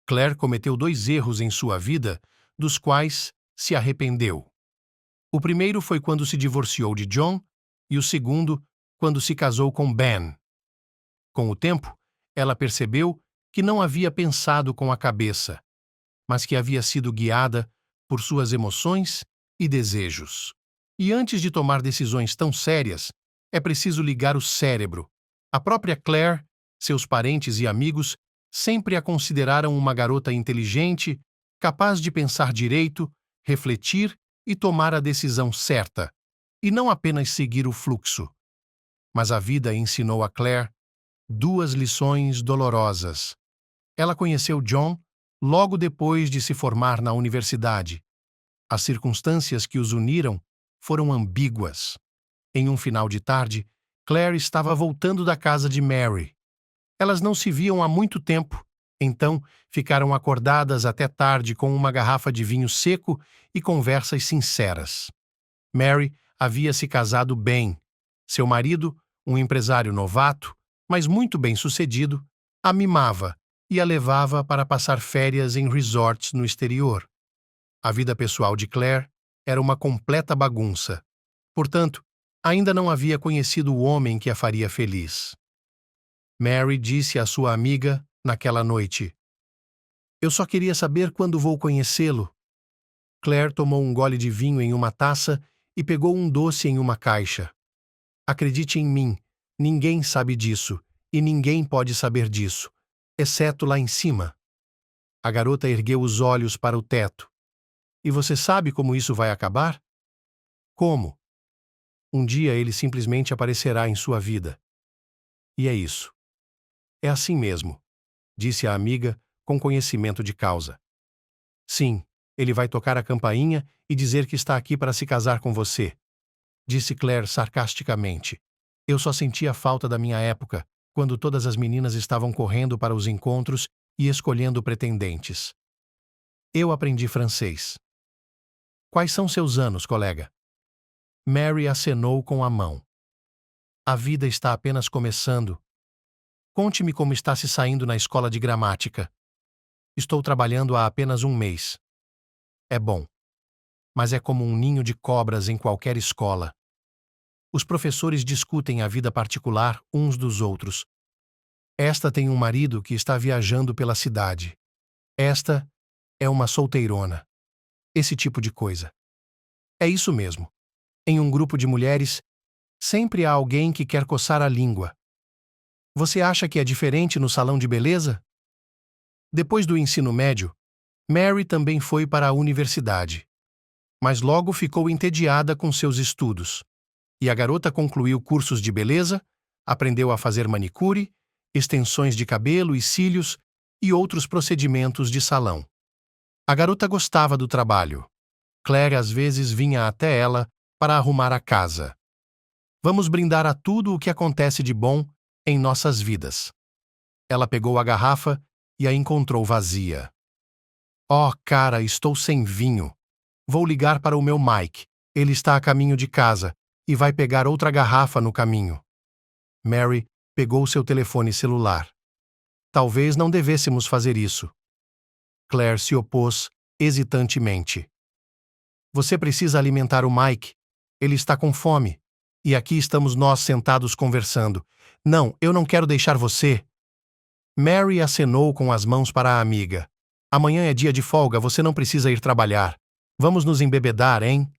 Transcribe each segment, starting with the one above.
Claire cometeu 2 erros em sua vida, dos quais se arrependeu. O primeiro foi quando se divorciou de John, e o segundo, quando se casou com Ben. Com o tempo, ela percebeu que não havia pensado com a cabeça, mas que havia sido guiada por suas emoções e desejos. E antes de tomar decisões tão sérias, é preciso ligar o cérebro. A própria Claire, seus parentes e amigos sempre a consideraram uma garota inteligente, capaz de pensar direito, refletir e tomar a decisão certa, e não apenas seguir o fluxo. Mas a vida ensinou a Claire 2 lições dolorosas. Ela conheceu John logo depois de se formar na universidade. As circunstâncias que os uniram foram ambíguas. Em um final de tarde, Claire estava voltando da casa de Mary. Elas não se viam há muito tempo, então ficaram acordadas até tarde com uma garrafa de vinho seco e conversas sinceras. Mary havia se casado bem. Seu marido, um empresário novato, mas muito bem-sucedido, a mimava e a levava para passar férias em resorts no exterior. A vida pessoal de Claire era uma completa bagunça. Portanto, ainda não havia conhecido o homem que a faria feliz. Mary disse à sua amiga naquela noite: "Eu só queria saber quando vou conhecê-lo." Claire tomou um gole de vinho em uma taça e pegou um doce em uma caixa. "Acredite em mim, ninguém sabe disso, e ninguém pode saber disso, exceto lá em cima." A garota ergueu os olhos para o teto. "E você sabe como isso vai acabar?" "Como?" "Um dia ele simplesmente aparecerá em sua vida. E é isso." "É assim mesmo," disse a amiga com conhecimento de causa. "Sim, ele vai tocar a campainha e dizer que está aqui para se casar com você," disse Claire sarcasticamente. "Eu só sentia falta da minha época, quando todas as meninas estavam correndo para os encontros e escolhendo pretendentes. Eu aprendi francês." "Quais são seus anos, colega?" Mary acenou com a mão. "A vida está apenas começando. Conte-me como está se saindo na escola de gramática." "Estou trabalhando há apenas 1 mês." "É bom. Mas é como um ninho de cobras em qualquer escola. Os professores discutem a vida particular uns dos outros. Esta tem um marido que está viajando pela cidade. Esta é uma solteirona." Esse tipo de coisa. É isso mesmo. Em um grupo de mulheres, sempre há alguém que quer coçar a língua. Você acha que é diferente no salão de beleza? Depois do ensino médio, Mary também foi para a universidade. Mas logo ficou entediada com seus estudos. E a garota concluiu cursos de beleza, aprendeu a fazer manicure, extensões de cabelo e cílios e outros procedimentos de salão. A garota gostava do trabalho. Claire às vezes vinha até ela para arrumar a casa. "Vamos brindar a tudo o que acontece de bom em nossas vidas." Ela pegou a garrafa e a encontrou vazia. "Oh, cara, estou sem vinho. Vou ligar para o meu Mike. Ele está a caminho de casa e vai pegar outra garrafa no caminho." Mary pegou seu telefone celular. "Talvez não devêssemos fazer isso." Claire se opôs hesitantemente. "Você precisa alimentar o Mike. Ele está com fome. E aqui estamos nós sentados conversando. Não, eu não quero deixar você." Mary acenou com as mãos para a amiga. "Amanhã é dia de folga, você não precisa ir trabalhar. Vamos nos embebedar, hein?"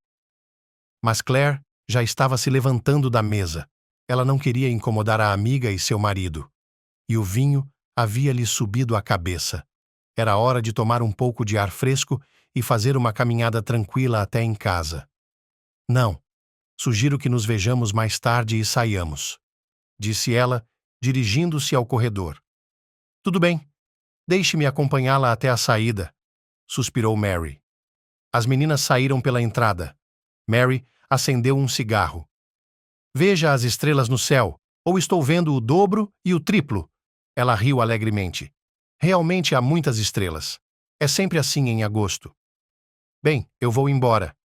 Mas Claire já estava se levantando da mesa. Ela não queria incomodar a amiga e seu marido. E o vinho havia-lhe subido à cabeça. Era hora de tomar um pouco de ar fresco e fazer uma caminhada tranquila até em casa. "Não, sugiro que nos vejamos mais tarde e saiamos," disse ela, dirigindo-se ao corredor. "Tudo bem, deixe-me acompanhá-la até a saída," suspirou Mary. As meninas saíram pela entrada. Mary acendeu um cigarro. "Veja as estrelas no céu, ou estou vendo o dobro e o triplo?" Ela riu alegremente. "Realmente há muitas estrelas. É sempre assim em agosto." "Bem, eu vou embora,"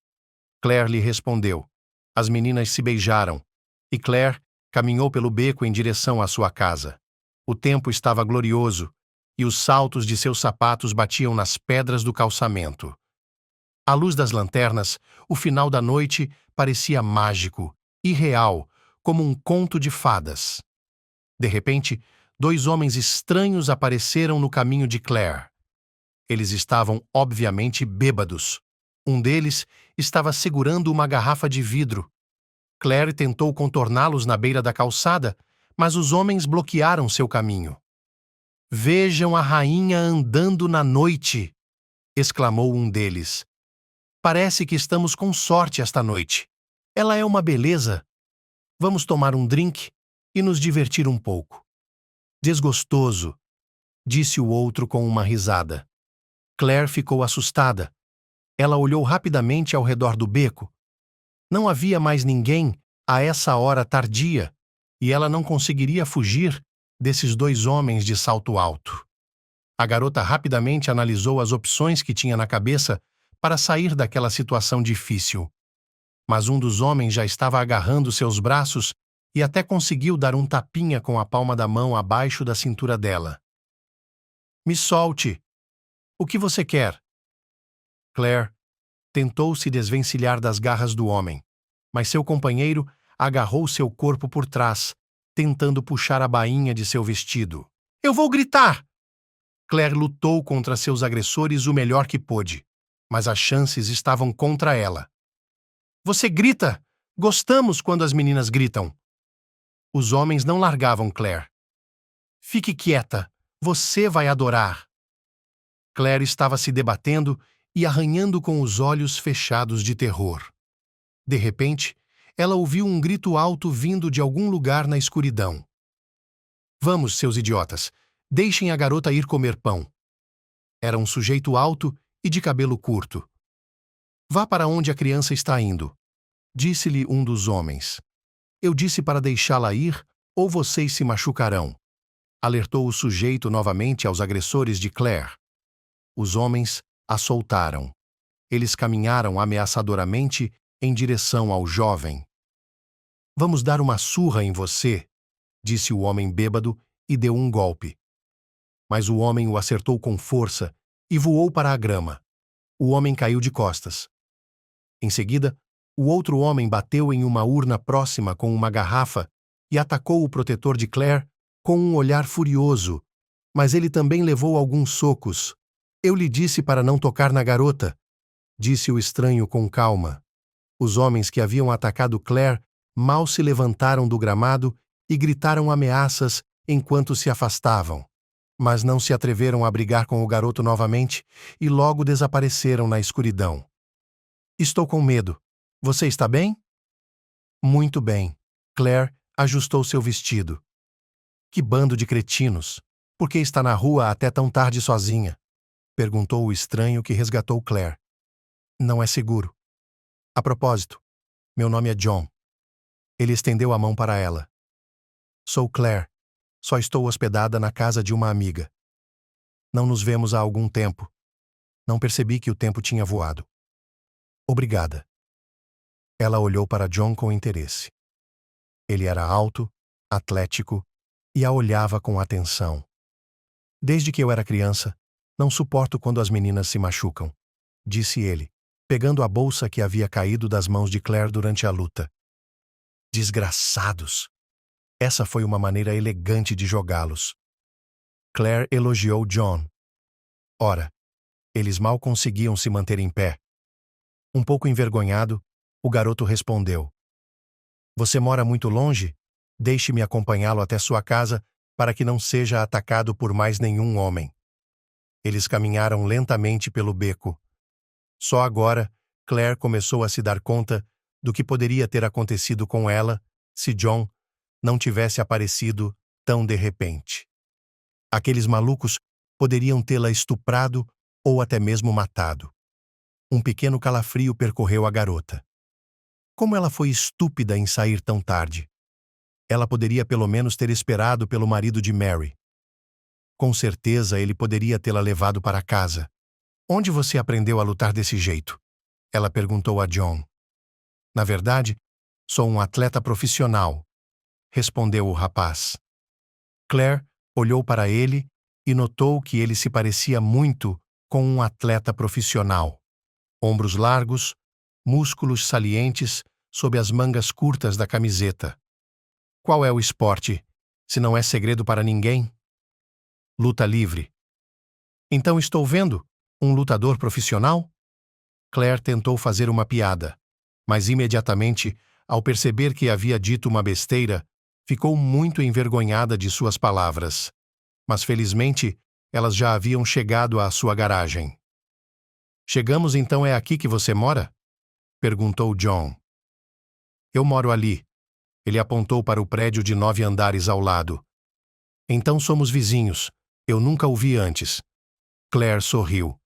Claire lhe respondeu. As meninas se beijaram, e Claire caminhou pelo beco em direção à sua casa. O tempo estava glorioso, e os saltos de seus sapatos batiam nas pedras do calçamento. À luz das lanternas, o final da noite parecia mágico, irreal, como um conto de fadas. De repente, 2 homens estranhos apareceram no caminho de Claire. Eles estavam obviamente bêbados. Um deles estava segurando uma garrafa de vidro. Claire tentou contorná-los na beira da calçada, mas os homens bloquearam seu caminho. "Vejam a rainha andando na noite!" exclamou um deles. "Parece que estamos com sorte esta noite. Ela é uma beleza. Vamos tomar um drink e nos divertir um pouco." "Desgostoso", disse o outro com uma risada. Claire ficou assustada. Ela olhou rapidamente ao redor do beco. Não havia mais ninguém a essa hora tardia, e ela não conseguiria fugir desses 2 homens de salto alto. A garota rapidamente analisou as opções que tinha na cabeça para sair daquela situação difícil. Mas um dos homens já estava agarrando seus braços e até conseguiu dar um tapinha com a palma da mão abaixo da cintura dela. "Me solte! O que você quer?" Claire tentou se desvencilhar das garras do homem, mas seu companheiro agarrou seu corpo por trás, tentando puxar a bainha de seu vestido. "Eu vou gritar!" Claire lutou contra seus agressores o melhor que pôde, mas as chances estavam contra ela. "Você grita! Gostamos quando as meninas gritam." Os homens não largavam Claire. "Fique quieta! Você vai adorar!" Claire estava se debatendo e arranhando com os olhos fechados de terror. De repente, ela ouviu um grito alto vindo de algum lugar na escuridão. "Vamos, seus idiotas, deixem a garota ir comer pão." Era um sujeito alto e de cabelo curto. "Vá para onde a criança está indo", disse-lhe um dos homens. "Eu disse para deixá-la ir, ou vocês se machucarão", alertou o sujeito novamente aos agressores de Claire. Os homens a soltaram. Eles caminharam ameaçadoramente em direção ao jovem. "Vamos dar uma surra em você", disse o homem bêbado e deu um golpe. Mas o homem o acertou com força e voou para a grama. O homem caiu de costas. Em seguida, o outro homem bateu em uma urna próxima com uma garrafa e atacou o protetor de Claire com um olhar furioso, mas ele também levou alguns socos. "Eu lhe disse para não tocar na garota", disse o estranho com calma. Os homens que haviam atacado Claire mal se levantaram do gramado e gritaram ameaças enquanto se afastavam, mas não se atreveram a brigar com o garoto novamente e logo desapareceram na escuridão. "Estou com medo. Você está bem?" "Muito bem." Claire ajustou seu vestido. "Que bando de cretinos! Por que está na rua até tão tarde sozinha?" perguntou o estranho que resgatou Claire. "Não é seguro. A propósito, meu nome é John." Ele estendeu a mão para ela. "Sou Claire. Só estou hospedada na casa de uma amiga. Não nos vemos há algum tempo. Não percebi que o tempo tinha voado." "Obrigada." Ela olhou para John com interesse. Ele era alto, atlético e a olhava com atenção. "Desde que eu era criança, não suporto quando as meninas se machucam", disse ele, pegando a bolsa que havia caído das mãos de Claire durante a luta. "Desgraçados!" Essa foi uma maneira elegante de jogá-los. Claire elogiou John. Ora, eles mal conseguiam se manter em pé. Um pouco envergonhado, o garoto respondeu: "Você mora muito longe? Deixe-me acompanhá-lo até sua casa para que não seja atacado por mais nenhum homem." Eles caminharam lentamente pelo beco. Só agora, Claire começou a se dar conta do que poderia ter acontecido com ela se John não tivesse aparecido tão de repente. Aqueles malucos poderiam tê-la estuprado ou até mesmo matado. Um pequeno calafrio percorreu a garota. Como ela foi estúpida em sair tão tarde? Ela poderia pelo menos ter esperado pelo marido de Mary. Com certeza ele poderia tê-la levado para casa. "Onde você aprendeu a lutar desse jeito?" ela perguntou a John. "Na verdade, sou um atleta profissional", respondeu o rapaz. Claire olhou para ele e notou que ele se parecia muito com um atleta profissional. Ombros largos, músculos salientes sob as mangas curtas da camiseta. Qual é o esporte, se não é segredo para ninguém? Luta livre. Então estou vendo um lutador profissional? Claire tentou fazer uma piada, mas imediatamente, ao perceber que havia dito uma besteira, ficou muito envergonhada de suas palavras. Mas felizmente, elas já haviam chegado à sua garagem. Chegamos então, é aqui que você mora? Perguntou John. Eu moro ali. Ele apontou para o prédio de 9 andares ao lado. Então somos vizinhos. Eu nunca o vi antes. Claire sorriu.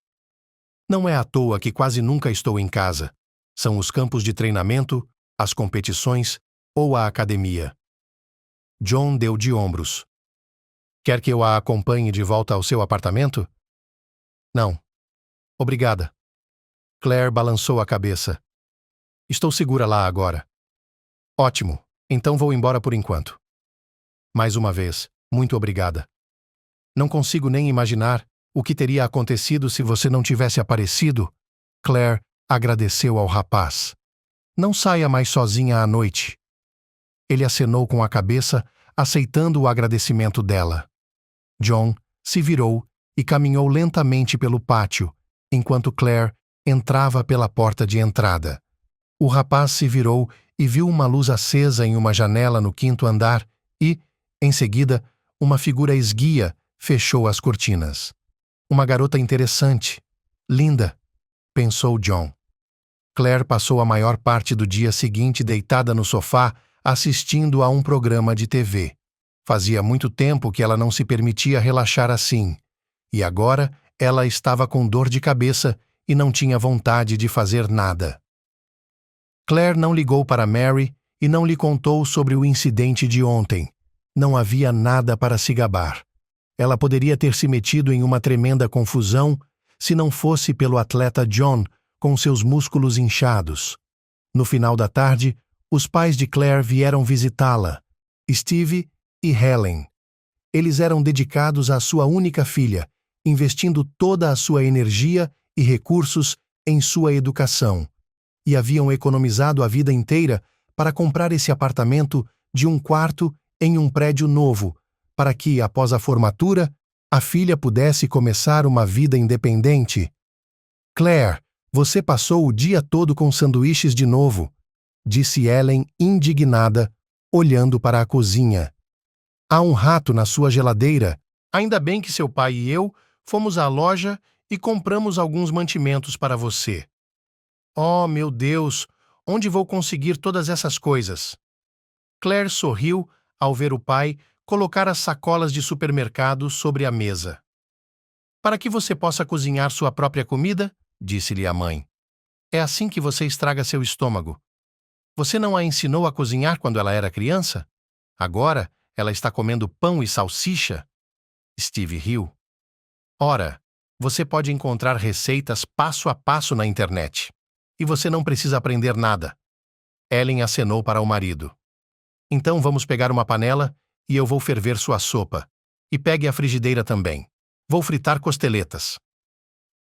Não é à toa que quase nunca estou em casa. São os campos de treinamento, as competições ou a academia. John deu de ombros. Quer que eu a acompanhe de volta ao seu apartamento? Não. Obrigada. Claire balançou a cabeça. Estou segura lá agora. Ótimo. Então vou embora por enquanto. Mais uma vez, muito obrigada. Não consigo nem imaginar o que teria acontecido se você não tivesse aparecido. Claire agradeceu ao rapaz. Não saia mais sozinha à noite. Ele acenou com a cabeça, aceitando o agradecimento dela. John se virou e caminhou lentamente pelo pátio, enquanto Claire entrava pela porta de entrada. O rapaz se virou e viu uma luz acesa em uma janela no 5º andar e, em seguida, uma figura esguia fechou as cortinas. Uma garota interessante, linda, pensou John. Claire passou a maior parte do dia seguinte deitada no sofá, assistindo a um programa de TV. Fazia muito tempo que ela não se permitia relaxar assim, e agora ela estava com dor de cabeça e não tinha vontade de fazer nada. Claire não ligou para Mary e não lhe contou sobre o incidente de ontem. Não havia nada para se gabar. Ela poderia ter se metido em uma tremenda confusão se não fosse pelo atleta John, com seus músculos inchados. No final da tarde, os pais de Claire vieram visitá-la, Steve e Helen. Eles eram dedicados à sua única filha, investindo toda a sua energia e recursos em sua educação, e haviam economizado a vida inteira para comprar esse apartamento de 1 quarto em um prédio novo, para que, após a formatura, a filha pudesse começar uma vida independente. Claire, você passou o dia todo com sanduíches de novo, disse Helen indignada, olhando para a cozinha. Há um rato na sua geladeira. Ainda bem que seu pai e eu fomos à loja e compramos alguns mantimentos para você. Oh, meu Deus, onde vou conseguir todas essas coisas? Claire sorriu ao ver o pai colocar as sacolas de supermercado sobre a mesa. Para que você possa cozinhar sua própria comida, disse-lhe a mãe. É assim que você estraga seu estômago. Você não a ensinou a cozinhar quando ela era criança? Agora, ela está comendo pão e salsicha? Steve riu. Ora, você pode encontrar receitas passo a passo na internet. E você não precisa aprender nada. Ellen acenou para o marido. Então vamos pegar uma panela e eu vou ferver sua sopa. E pegue a frigideira também. Vou fritar costeletas.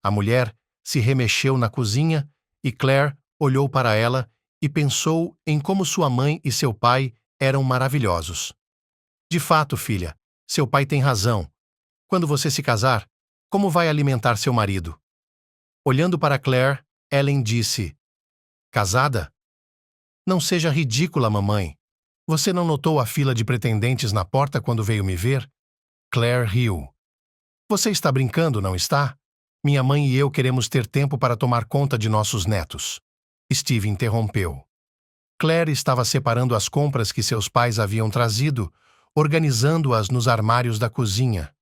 A mulher se remexeu na cozinha e Claire olhou para ela e pensou em como sua mãe e seu pai eram maravilhosos. De fato, filha, seu pai tem razão. Quando você se casar, como vai alimentar seu marido? Olhando para Claire, Ellen disse, casada? Não seja ridícula, mamãe. Você não notou a fila de pretendentes na porta quando veio me ver? Claire riu. Você está brincando, não está? Minha mãe e eu queremos ter tempo para tomar conta de nossos netos. Steve interrompeu. Claire estava separando as compras que seus pais haviam trazido, organizando-as nos armários da cozinha.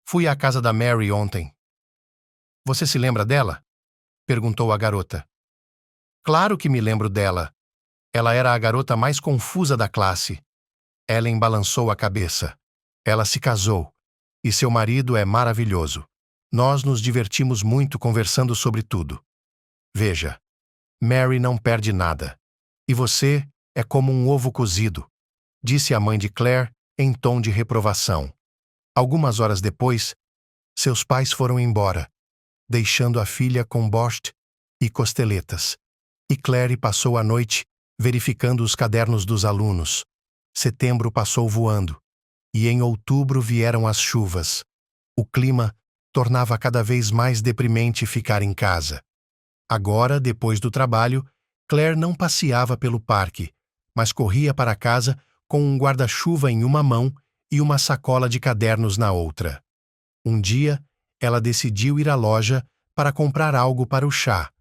Fui à casa da Mary ontem. Você se lembra dela? Perguntou a garota. Claro que me lembro dela. Ela era a garota mais confusa da classe. Ellen balançou a cabeça. Ela se casou. E seu marido é maravilhoso. Nós nos divertimos muito conversando sobre tudo. Veja, Mary não perde nada. E você é como um ovo cozido, disse a mãe de Claire em tom de reprovação. Algumas horas depois, seus pais foram embora, deixando a filha com borscht e costeletas. E Claire passou a noite verificando os cadernos dos alunos. Setembro passou voando, e em outubro vieram as chuvas. O clima tornava cada vez mais deprimente ficar em casa. Agora, depois do trabalho, Claire não passeava pelo parque, mas corria para casa com um guarda-chuva em uma mão e uma sacola de cadernos na outra. Um dia, ela decidiu ir à loja para comprar algo para o chá.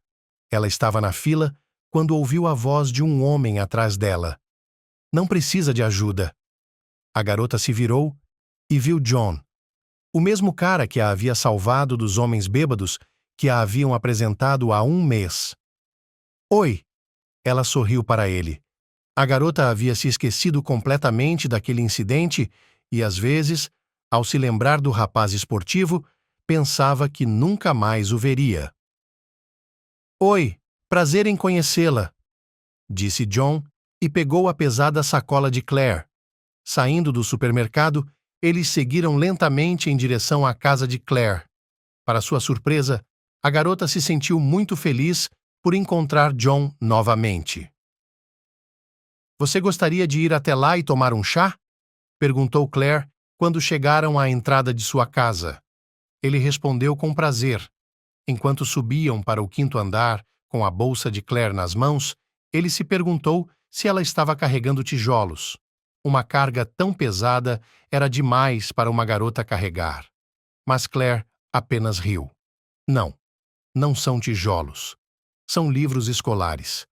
Ela estava na fila quando ouviu a voz de um homem atrás dela. Não precisa de ajuda. A garota se virou e viu John, o mesmo cara que a havia salvado dos homens bêbados que a haviam apresentado há um mês. Oi! Ela sorriu para ele. A garota havia se esquecido completamente daquele incidente e, às vezes, ao se lembrar do rapaz esportivo, pensava que nunca mais o veria. Oi, prazer em conhecê-la, disse John e pegou a pesada sacola de Claire. Saindo do supermercado, eles seguiram lentamente em direção à casa de Claire. Para sua surpresa, a garota se sentiu muito feliz por encontrar John novamente. Você gostaria de ir até lá e tomar um chá? Perguntou Claire quando chegaram à entrada de sua casa. Ele respondeu com prazer. Enquanto subiam para o quinto andar, com a bolsa de Claire nas mãos, ele se perguntou se ela estava carregando tijolos. Uma carga tão pesada era demais para uma garota carregar. Mas Claire apenas riu. Não, não são tijolos. São livros escolares.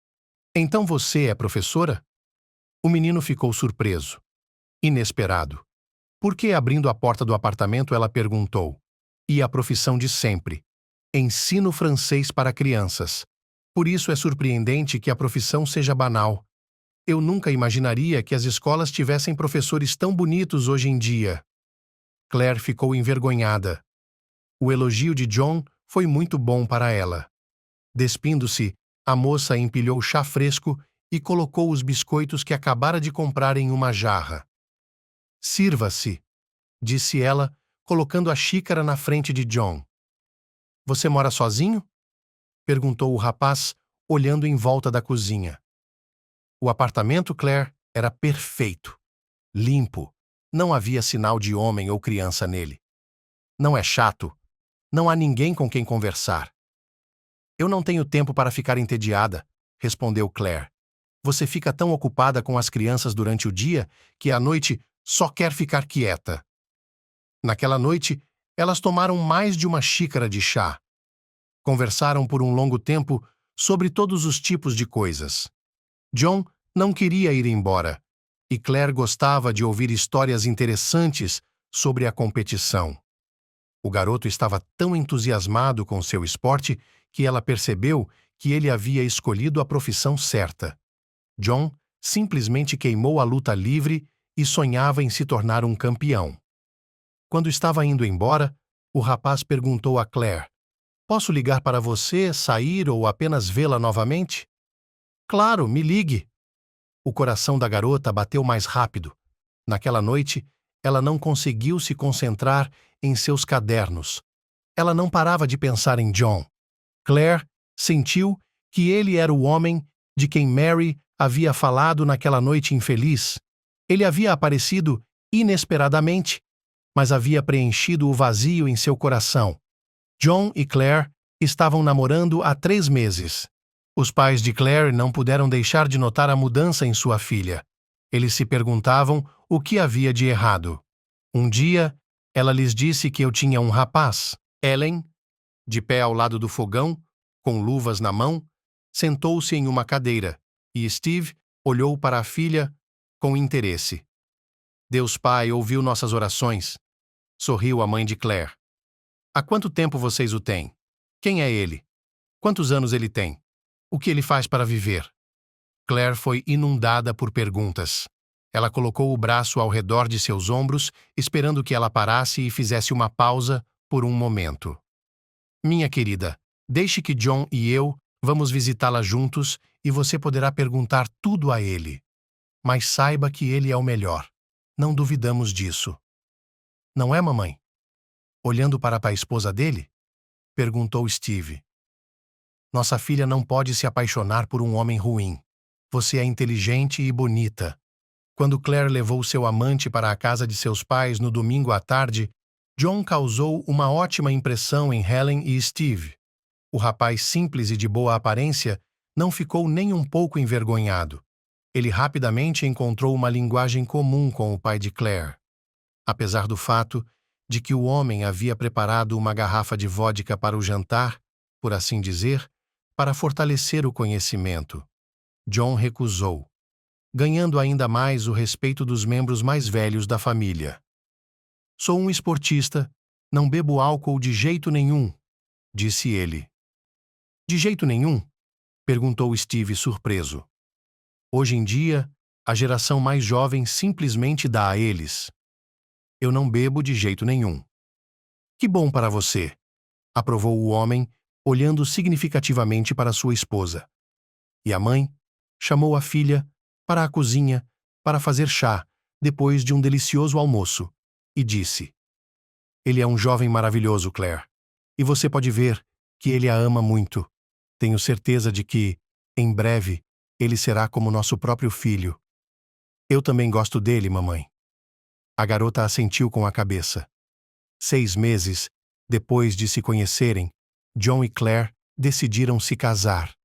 Então você é professora? O menino ficou surpreso. Inesperado. Porque, abrindo a porta do apartamento, ela perguntou. E a profissão de sempre. Ensino francês para crianças. Por isso é surpreendente que a profissão seja banal. Eu nunca imaginaria que as escolas tivessem professores tão bonitos hoje em dia. Claire ficou envergonhada. O elogio de John foi muito bom para ela. Despindo-se, a moça empilhou chá fresco e colocou os biscoitos que acabara de comprar em uma jarra. Sirva-se, disse ela, colocando a xícara na frente de John. Você mora sozinho? Perguntou o rapaz, olhando em volta da cozinha. O apartamento, Claire, era perfeito. Limpo. Não havia sinal de homem ou criança nele. Não é chato. Não há ninguém com quem conversar. Eu não tenho tempo para ficar entediada, respondeu Claire. Você fica tão ocupada com as crianças durante o dia que à noite só quer ficar quieta. Naquela noite, elas tomaram mais de uma xícara de chá. Conversaram por um longo tempo sobre todos os tipos de coisas. John não queria ir embora, e Claire gostava de ouvir histórias interessantes sobre a competição. O garoto estava tão entusiasmado com seu esporte que ela percebeu que ele havia escolhido a profissão certa. John simplesmente queimou a luta livre e sonhava em se tornar um campeão. Quando estava indo embora, o rapaz perguntou a Claire: Posso ligar para você, sair ou apenas vê-la novamente? Claro, me ligue. O coração da garota bateu mais rápido. Naquela noite, ela não conseguiu se concentrar em seus cadernos. Ela não parava de pensar em John. Claire sentiu que ele era o homem de quem Mary havia falado naquela noite infeliz. Ele havia aparecido inesperadamente, mas havia preenchido o vazio em seu coração. John e Claire estavam namorando há 3 meses. Os pais de Claire não puderam deixar de notar a mudança em sua filha. Eles se perguntavam o que havia de errado. Um dia, ela lhes disse que eu tinha um rapaz. Ellen, de pé ao lado do fogão, com luvas na mão, sentou-se em uma cadeira, e Steve olhou para a filha com interesse. Deus Pai ouviu nossas orações, sorriu a mãe de Claire. Há quanto tempo vocês o têm? Quem é ele? Quantos anos ele tem? O que ele faz para viver? Claire foi inundada por perguntas. Ela colocou o braço ao redor de seus ombros, esperando que ela parasse e fizesse uma pausa por um momento. Minha querida, deixe que John e eu vamos visitá-la juntos e você poderá perguntar tudo a ele. Mas saiba que ele é o melhor. Não duvidamos disso. Não é, mamãe? Olhando para a esposa dele? Perguntou Steve. Nossa filha não pode se apaixonar por um homem ruim. Você é inteligente e bonita. Quando Claire levou seu amante para a casa de seus pais no domingo à tarde, John causou uma ótima impressão em Helen e Steve. O rapaz simples e de boa aparência não ficou nem um pouco envergonhado. Ele rapidamente encontrou uma linguagem comum com o pai de Claire. Apesar do fato de que o homem havia preparado uma garrafa de vodka para o jantar, por assim dizer, para fortalecer o conhecimento, John recusou, ganhando ainda mais o respeito dos membros mais velhos da família. Sou um esportista, não bebo álcool de jeito nenhum, disse ele. De jeito nenhum? Perguntou Steve surpreso. Hoje em dia, a geração mais jovem simplesmente dá a eles. Eu não bebo de jeito nenhum. Que bom para você, aprovou o homem, olhando significativamente para sua esposa. E a mãe chamou a filha para a cozinha para fazer chá depois de um delicioso almoço e disse: Ele é um jovem maravilhoso, Claire, e você pode ver que ele a ama muito. Tenho certeza de que, em breve, ele será como nosso próprio filho. Eu também gosto dele, mamãe. A garota assentiu com a cabeça. 6 meses depois de se conhecerem, John e Claire decidiram se casar.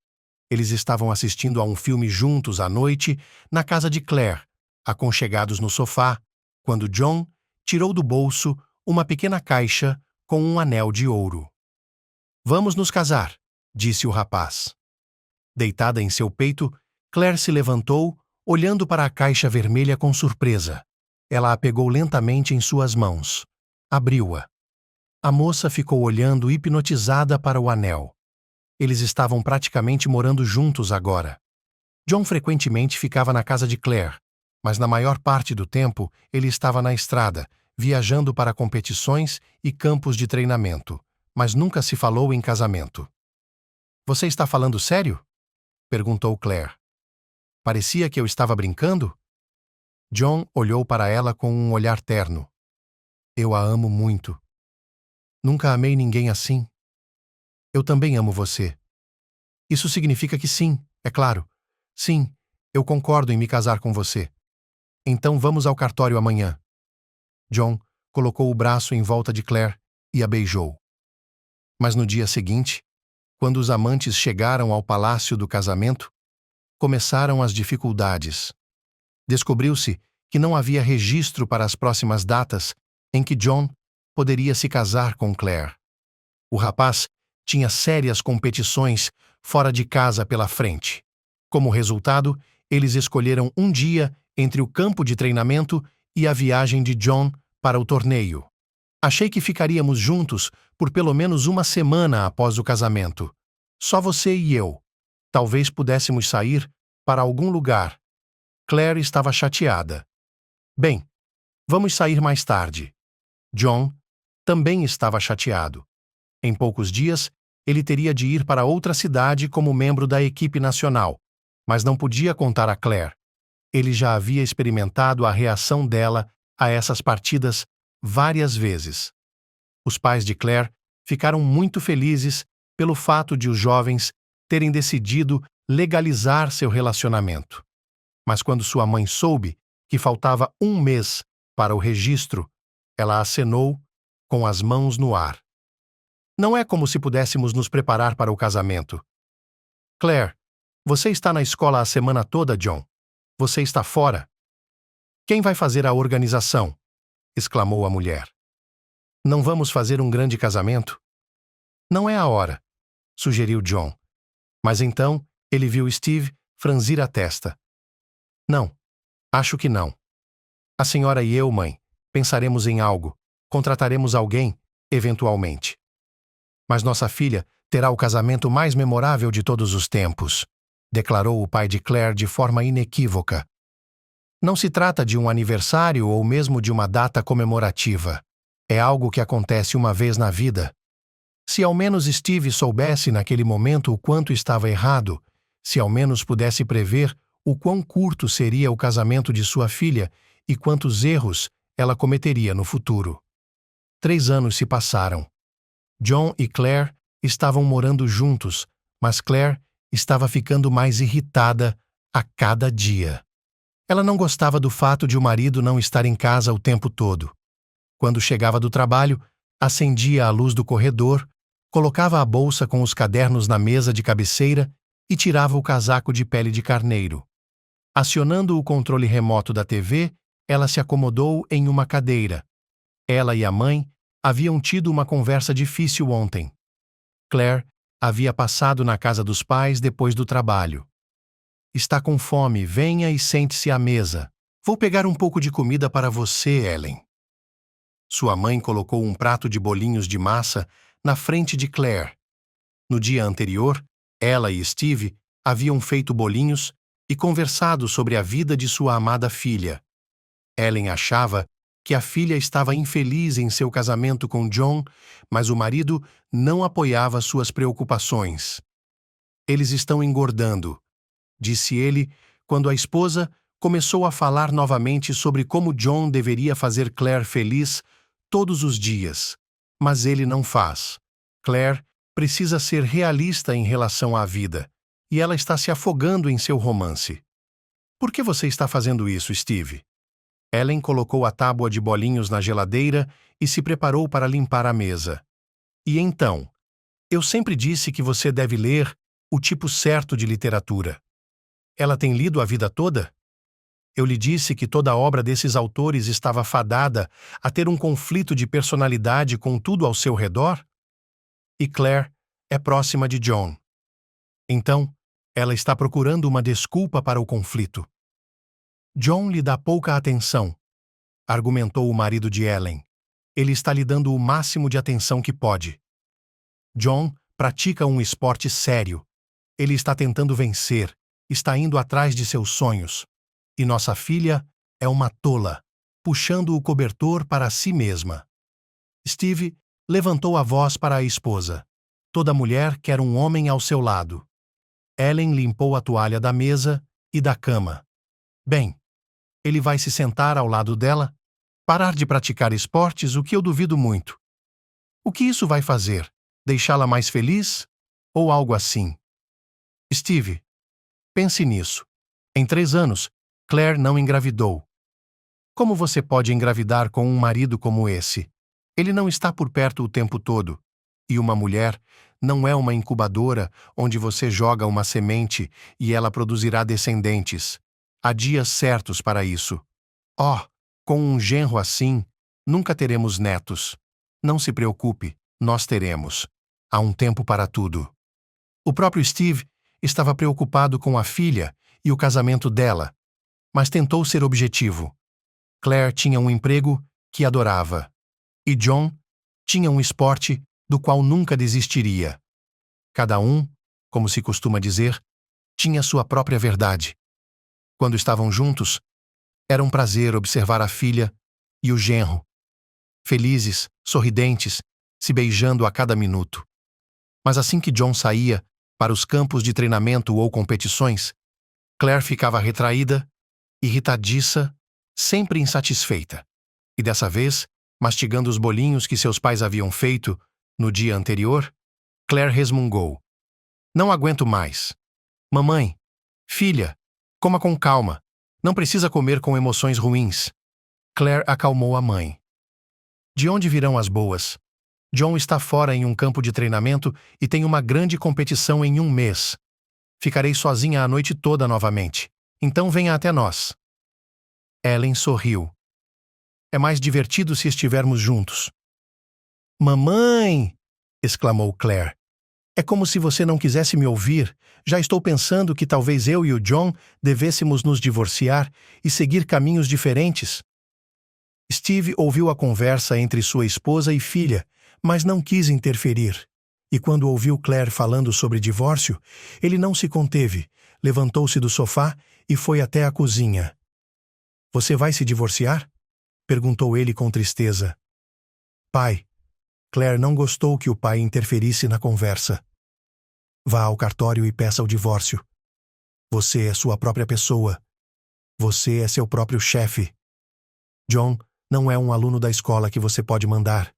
Eles estavam assistindo a um filme juntos à noite na casa de Claire, aconchegados no sofá, quando John tirou do bolso uma pequena caixa com um anel de ouro. Vamos nos casar, disse o rapaz. Deitada em seu peito, Claire se levantou, olhando para a caixa vermelha com surpresa. Ela a pegou lentamente em suas mãos. Abriu-a. A moça ficou olhando hipnotizada para o anel. Eles estavam praticamente morando juntos agora. John frequentemente ficava na casa de Claire, mas na maior parte do tempo ele estava na estrada, viajando para competições e campos de treinamento, mas nunca se falou em casamento. Você está falando sério? Perguntou Claire. Parecia que eu estava brincando? John olhou para ela com um olhar terno. Eu a amo muito. Nunca amei ninguém assim. Eu também amo você. Isso significa que sim, é claro. Sim, eu concordo em me casar com você. Então vamos ao cartório amanhã. John colocou o braço em volta de Claire e a beijou. Mas no dia seguinte, quando os amantes chegaram ao palácio do casamento, começaram as dificuldades. Descobriu-se que não havia registro para as próximas datas em que John poderia se casar com Claire. O rapaz tinha sérias competições fora de casa pela frente. Como resultado, eles escolheram um dia entre o campo de treinamento e a viagem de John para o torneio. Achei que ficaríamos juntos por pelo menos uma semana após o casamento. Só você e eu. Talvez pudéssemos sair para algum lugar. Claire estava chateada. Bem, vamos sair mais tarde. John também estava chateado. Em poucos dias, ele teria de ir para outra cidade como membro da equipe nacional, mas não podia contar a Claire. Ele já havia experimentado a reação dela a essas partidas várias vezes. Os pais de Claire ficaram muito felizes pelo fato de os jovens terem decidido legalizar seu relacionamento. Mas quando sua mãe soube que faltava um mês para o registro, ela acenou com as mãos no ar. Não é como se pudéssemos nos preparar para o casamento. Claire, você está na escola a semana toda, John. Você está fora. Quem vai fazer a organização? Exclamou a mulher. Não vamos fazer um grande casamento? Não é a hora, sugeriu John. Mas então ele viu Steve franzir a testa. Não, acho que não. A senhora e eu, mãe, pensaremos em algo. Contrataremos alguém, eventualmente. Mas nossa filha terá o casamento mais memorável de todos os tempos, declarou o pai de Claire de forma inequívoca. Não se trata de um aniversário ou mesmo de uma data comemorativa. É algo que acontece uma vez na vida. Se ao menos Steve soubesse naquele momento o quanto estava errado, se ao menos pudesse prever o quão curto seria o casamento de sua filha e quantos erros ela cometeria no futuro. 3 anos se passaram. John e Claire estavam morando juntos, mas Claire estava ficando mais irritada a cada dia. Ela não gostava do fato de o marido não estar em casa o tempo todo. Quando chegava do trabalho, acendia a luz do corredor, colocava a bolsa com os cadernos na mesa de cabeceira e tirava o casaco de pele de carneiro. Acionando o controle remoto da TV, ela se acomodou em uma cadeira. Ela e a mãe haviam tido uma conversa difícil ontem. Claire havia passado na casa dos pais depois do trabalho. Está com fome, venha e sente-se à mesa. Vou pegar um pouco de comida para você, Ellen. Sua mãe colocou um prato de bolinhos de massa na frente de Claire. No dia anterior, ela e Steve haviam feito bolinhos e conversado sobre a vida de sua amada filha. Ellen achava que a filha estava infeliz em seu casamento com John, mas o marido não apoiava suas preocupações. Eles estão engordando, disse ele quando a esposa começou a falar novamente sobre como John deveria fazer Claire feliz todos os dias, mas ele não faz. Claire precisa ser realista em relação à vida, e ela está se afogando em seu romance. Por que você está fazendo isso, Steve? Ellen colocou a tábua de bolinhos na geladeira e se preparou para limpar a mesa. E então? Eu sempre disse que você deve ler o tipo certo de literatura. Ela tem lido a vida toda? Eu lhe disse que toda a obra desses autores estava fadada a ter um conflito de personalidade com tudo ao seu redor? E Claire é próxima de John. Então, ela está procurando uma desculpa para o conflito. John lhe dá pouca atenção, argumentou o marido de Ellen. Ele está lhe dando o máximo de atenção que pode. John pratica um esporte sério. Ele está tentando vencer, está indo atrás de seus sonhos. E nossa filha é uma tola, puxando o cobertor para si mesma. Steve levantou a voz para a esposa. Toda mulher quer um homem ao seu lado. Ellen limpou a toalha da mesa e da cama. Bem, ele vai se sentar ao lado dela? Parar de praticar esportes, o que eu duvido muito. O que isso vai fazer? Deixá-la mais feliz? Ou algo assim? Steve, pense nisso. Em 3 anos, Claire não engravidou. Como você pode engravidar com um marido como esse? Ele não está por perto o tempo todo. E uma mulher não é uma incubadora onde você joga uma semente e ela produzirá descendentes. Há dias certos para isso. Com um genro assim, nunca teremos netos. Não se preocupe, nós teremos. Há um tempo para tudo. O próprio Steve estava preocupado com a filha e o casamento dela, mas tentou ser objetivo. Claire tinha um emprego que adorava, e John tinha um esporte do qual nunca desistiria. Cada um, como se costuma dizer, tinha sua própria verdade. Quando estavam juntos, era um prazer observar a filha e o genro, felizes, sorridentes, se beijando a cada minuto. Mas assim que John saía para os campos de treinamento ou competições, Claire ficava retraída, irritadiça, sempre insatisfeita. E dessa vez, mastigando os bolinhos que seus pais haviam feito no dia anterior, Claire resmungou. Não aguento mais. Mamãe, filha, coma com calma. Não precisa comer com emoções ruins. Claire acalmou a mãe. De onde virão as boas? John está fora em um campo de treinamento e tem uma grande competição em 1 mês. Ficarei sozinha a noite toda novamente. Então venha até nós. Ellen sorriu. É mais divertido se estivermos juntos. Mamãe! Exclamou Claire. É como se você não quisesse me ouvir. Já estou pensando que talvez eu e o John devêssemos nos divorciar e seguir caminhos diferentes. Steve ouviu a conversa entre sua esposa e filha, mas não quis interferir. E quando ouviu Claire falando sobre divórcio, ele não se conteve, levantou-se do sofá e foi até a cozinha. Você vai se divorciar? Perguntou ele com tristeza. Pai, Claire não gostou que o pai interferisse na conversa. Vá ao cartório e peça o divórcio. Você é sua própria pessoa. Você é seu próprio chefe. John não é um aluno da escola que você pode mandar.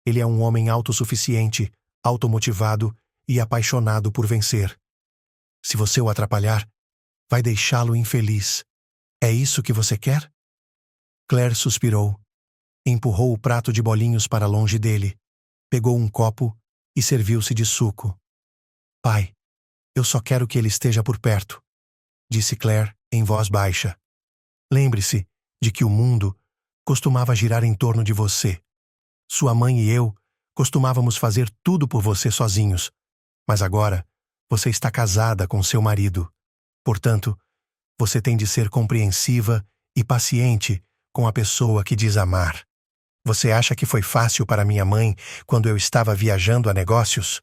Ele é um homem autossuficiente, automotivado e apaixonado por vencer. Se você o atrapalhar, vai deixá-lo infeliz. É isso que você quer? Claire suspirou, empurrou o prato de bolinhos para longe dele, pegou um copo e serviu-se de suco. Pai, eu só quero que ele esteja por perto, disse Claire em voz baixa. Lembre-se de que o mundo costumava girar em torno de você. Sua mãe e eu costumávamos fazer tudo por você sozinhos, mas agora você está casada com seu marido. Portanto, você tem de ser compreensiva e paciente com a pessoa que diz amar. Você acha que foi fácil para minha mãe quando eu estava viajando a negócios?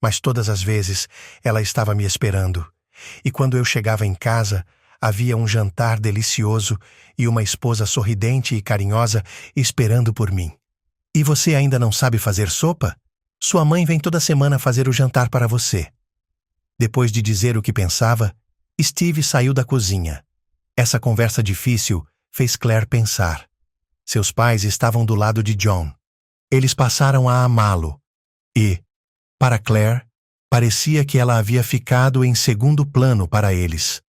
Mas todas as vezes ela estava me esperando. E quando eu chegava em casa, havia um jantar delicioso e uma esposa sorridente e carinhosa esperando por mim. E você ainda não sabe fazer sopa? Sua mãe vem toda semana fazer o jantar para você. Depois de dizer o que pensava, Steve saiu da cozinha. Essa conversa difícil fez Claire pensar. Seus pais estavam do lado de John. Eles passaram a amá-lo. E, para Claire, parecia que ela havia ficado em segundo plano para eles.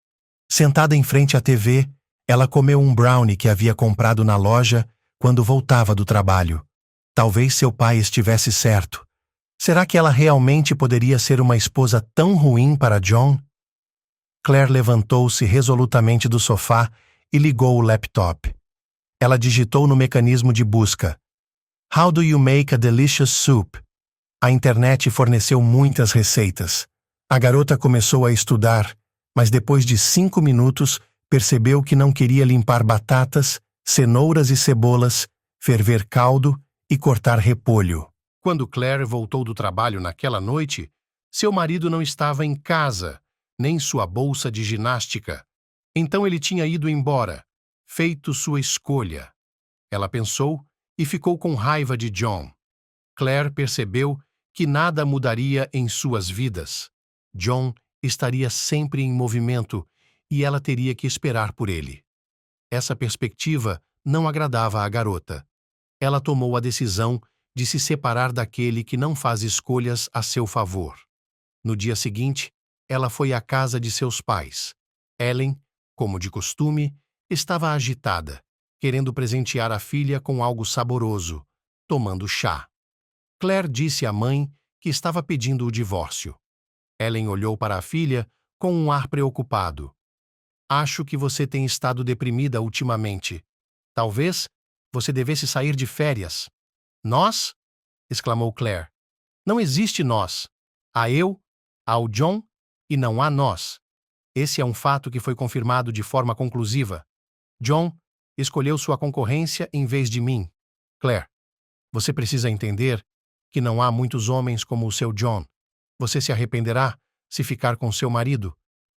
Sentada em frente à TV, ela comeu um brownie que havia comprado na loja quando voltava do trabalho. Talvez seu pai estivesse certo. Será que ela realmente poderia ser uma esposa tão ruim para John? Claire levantou-se resolutamente do sofá e ligou o laptop. Ela digitou no mecanismo de busca: How do you make a delicious soup? A internet forneceu muitas receitas. A garota começou a estudar, mas depois de 5 minutos percebeu que não queria limpar batatas, cenouras e cebolas, ferver caldo e cortar repolho. Quando Claire voltou do trabalho naquela noite, seu marido não estava em casa, nem sua bolsa de ginástica. Então ele tinha ido embora, feito sua escolha. Ela pensou e ficou com raiva de John. Claire percebeu que nada mudaria em suas vidas. John estaria sempre em movimento e ela teria que esperar por ele. Essa perspectiva não agradava à garota. Ela tomou a decisão de se separar daquele que não faz escolhas a seu favor. No dia seguinte, ela foi à casa de seus pais. Ellen, como de costume, estava agitada, querendo presentear a filha com algo saboroso, tomando chá. Claire disse à mãe que estava pedindo o divórcio. Ellen olhou para a filha com um ar preocupado. Acho que você tem estado deprimida ultimamente. Talvez você devesse sair de férias. Nós? Exclamou Claire. Não existe nós. Há eu, há o John e não há nós. Esse é um fato que foi confirmado de forma conclusiva. John escolheu sua concorrência em vez de mim. Claire, você precisa entender que não há muitos homens como o seu John. Você se arrependerá se ficar com seu marido.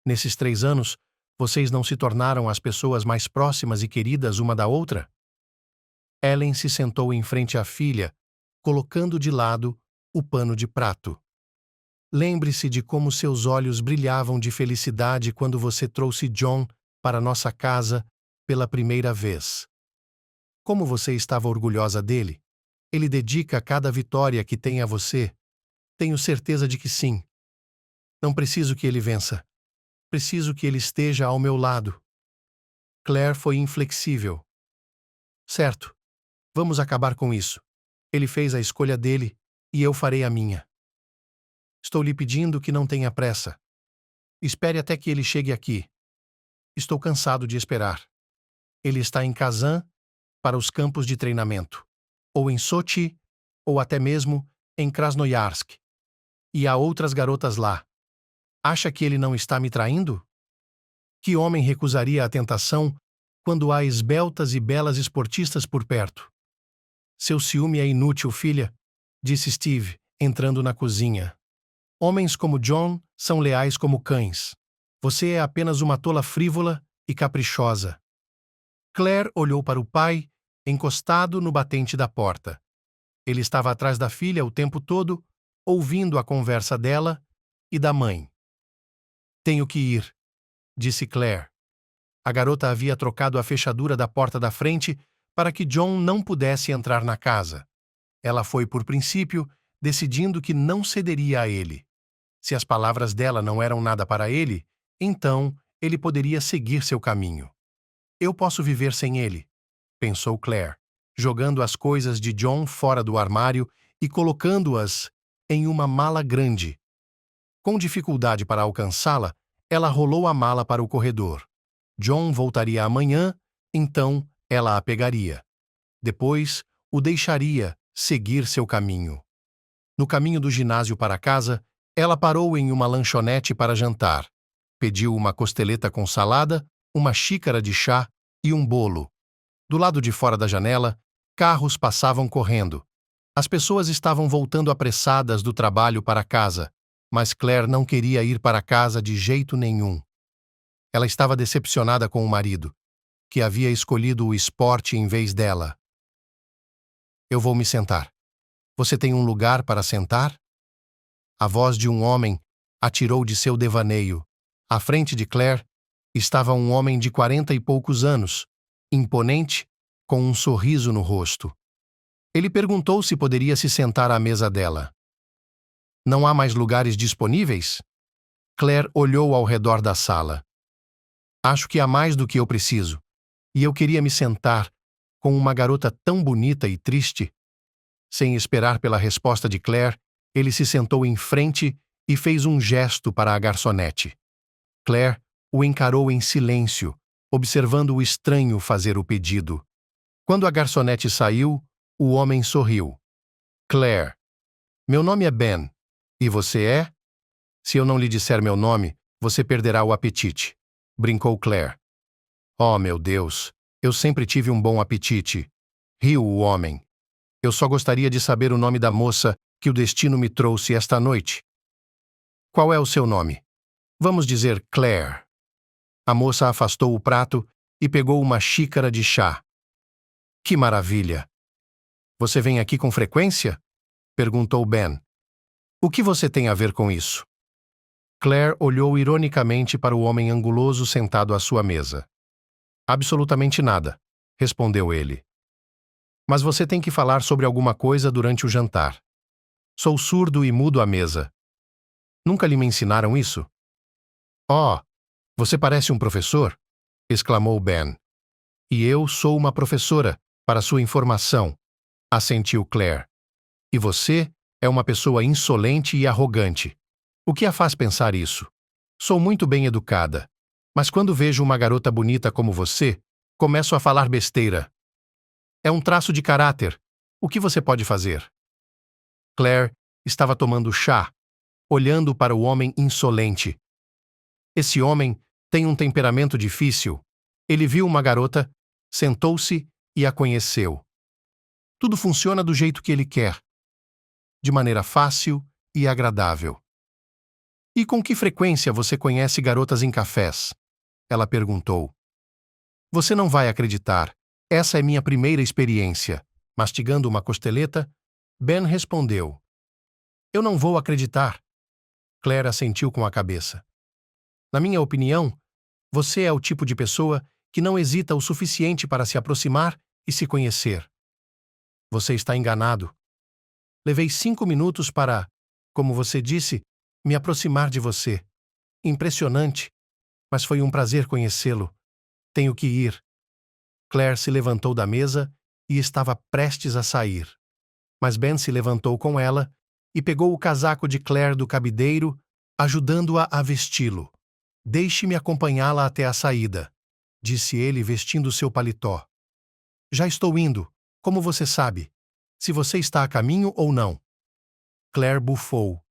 Nesses 3 anos, vocês não se tornaram as pessoas mais próximas e queridas uma da outra? Ellen se sentou em frente à filha, colocando de lado o pano de prato. Lembre-se de como seus olhos brilhavam de felicidade quando você trouxe John para nossa casa pela primeira vez. Como você estava orgulhosa dele? Ele dedica cada vitória que tem a você. Tenho certeza de que sim. Não preciso que ele vença. Preciso que ele esteja ao meu lado. Claire foi inflexível. Certo. Vamos acabar com isso. Ele fez a escolha dele e eu farei a minha. Estou lhe pedindo que não tenha pressa. Espere até que ele chegue aqui. Estou cansado de esperar. Ele está em Kazan para os campos de treinamento, ou em Sochi, ou até mesmo em Krasnoyarsk. E há outras garotas lá. Acha que ele não está me traindo? Que homem recusaria a tentação quando há esbeltas e belas esportistas por perto? Seu ciúme é inútil, filha, disse Steve, entrando na cozinha. Homens como John são leais como cães. Você é apenas uma tola frívola e caprichosa. Claire olhou para o pai, encostado no batente da porta. Ele estava atrás da filha o tempo todo, ouvindo a conversa dela e da mãe. Tenho que ir, disse Claire. A garota havia trocado a fechadura da porta da frente para que John não pudesse entrar na casa. Ela foi por princípio, decidindo que não cederia a ele. Se as palavras dela não eram nada para ele, então ele poderia seguir seu caminho. Eu posso viver sem ele, pensou Claire, jogando as coisas de John fora do armário e colocando-as em uma mala grande. Com dificuldade para alcançá-la, ela rolou a mala para o corredor. John voltaria amanhã, então ela a pegaria. Depois, o deixaria seguir seu caminho. No caminho do ginásio para casa, ela parou em uma lanchonete para jantar. Pediu uma costeleta com salada, uma xícara de chá e um bolo. Do lado de fora da janela, carros passavam correndo. As pessoas estavam voltando apressadas do trabalho para casa, mas Claire não queria ir para casa de jeito nenhum. Ela estava decepcionada com o marido, que havia escolhido o esporte em vez dela. Eu vou me sentar. Você tem um lugar para sentar? A voz de um homem a tirou de seu devaneio. À frente de Claire estava um homem de 40 e poucos anos, imponente, com um sorriso no rosto. Ele perguntou se poderia se sentar à mesa dela. Não há mais lugares disponíveis? Claire olhou ao redor da sala. Acho que há mais do que eu preciso, e eu queria me sentar com uma garota tão bonita e triste. Sem esperar pela resposta de Claire, ele se sentou em frente e fez um gesto para a garçonete. Claire o encarou em silêncio, observando o estranho fazer o pedido. Quando a garçonete saiu, o homem sorriu. Claire, meu nome é Ben. E você é? Se eu não lhe disser meu nome, você perderá o apetite, brincou Claire. Oh, meu Deus, eu sempre tive um bom apetite, riu o homem. Eu só gostaria de saber o nome da moça que o destino me trouxe esta noite. Qual é o seu nome? Vamos dizer Claire. A moça afastou o prato e pegou uma xícara de chá. Que maravilha! Você vem aqui com frequência? Perguntou Ben. O que você tem a ver com isso? Claire olhou ironicamente para o homem anguloso sentado à sua mesa. Absolutamente nada, respondeu ele. Mas você tem que falar sobre alguma coisa durante o jantar. Sou surdo e mudo à mesa. Nunca lhe me ensinaram isso? Oh, você parece um professor? Exclamou Ben. E eu sou uma professora, para sua informação, assentiu Claire. E você é uma pessoa insolente e arrogante. O que a faz pensar isso? Sou muito bem educada, mas quando vejo uma garota bonita como você, começo a falar besteira. É um traço de caráter. O que você pode fazer? Claire estava tomando chá, olhando para o homem insolente. Esse homem tem um temperamento difícil. Ele viu uma garota, sentou-se e a conheceu. Tudo funciona do jeito que ele quer, de maneira fácil e agradável. E com que frequência você conhece garotas em cafés? Ela perguntou. Você não vai acreditar. Essa é minha primeira experiência. Mastigando uma costeleta, Ben respondeu. Eu não vou acreditar. Claire assentiu com a cabeça. Na minha opinião, você é o tipo de pessoa que não hesita o suficiente para se aproximar e se conhecer. Você está enganado. Levei 5 minutos para, como você disse, me aproximar de você. Impressionante, mas foi um prazer conhecê-lo. Tenho que ir. Claire se levantou da mesa e estava prestes a sair. Mas Ben se levantou com ela e pegou o casaco de Claire do cabideiro, ajudando-a a vesti-lo. Deixe-me acompanhá-la até a saída, disse ele vestindo seu paletó. Já estou indo, como você sabe, se você está a caminho ou não. Claire bufou.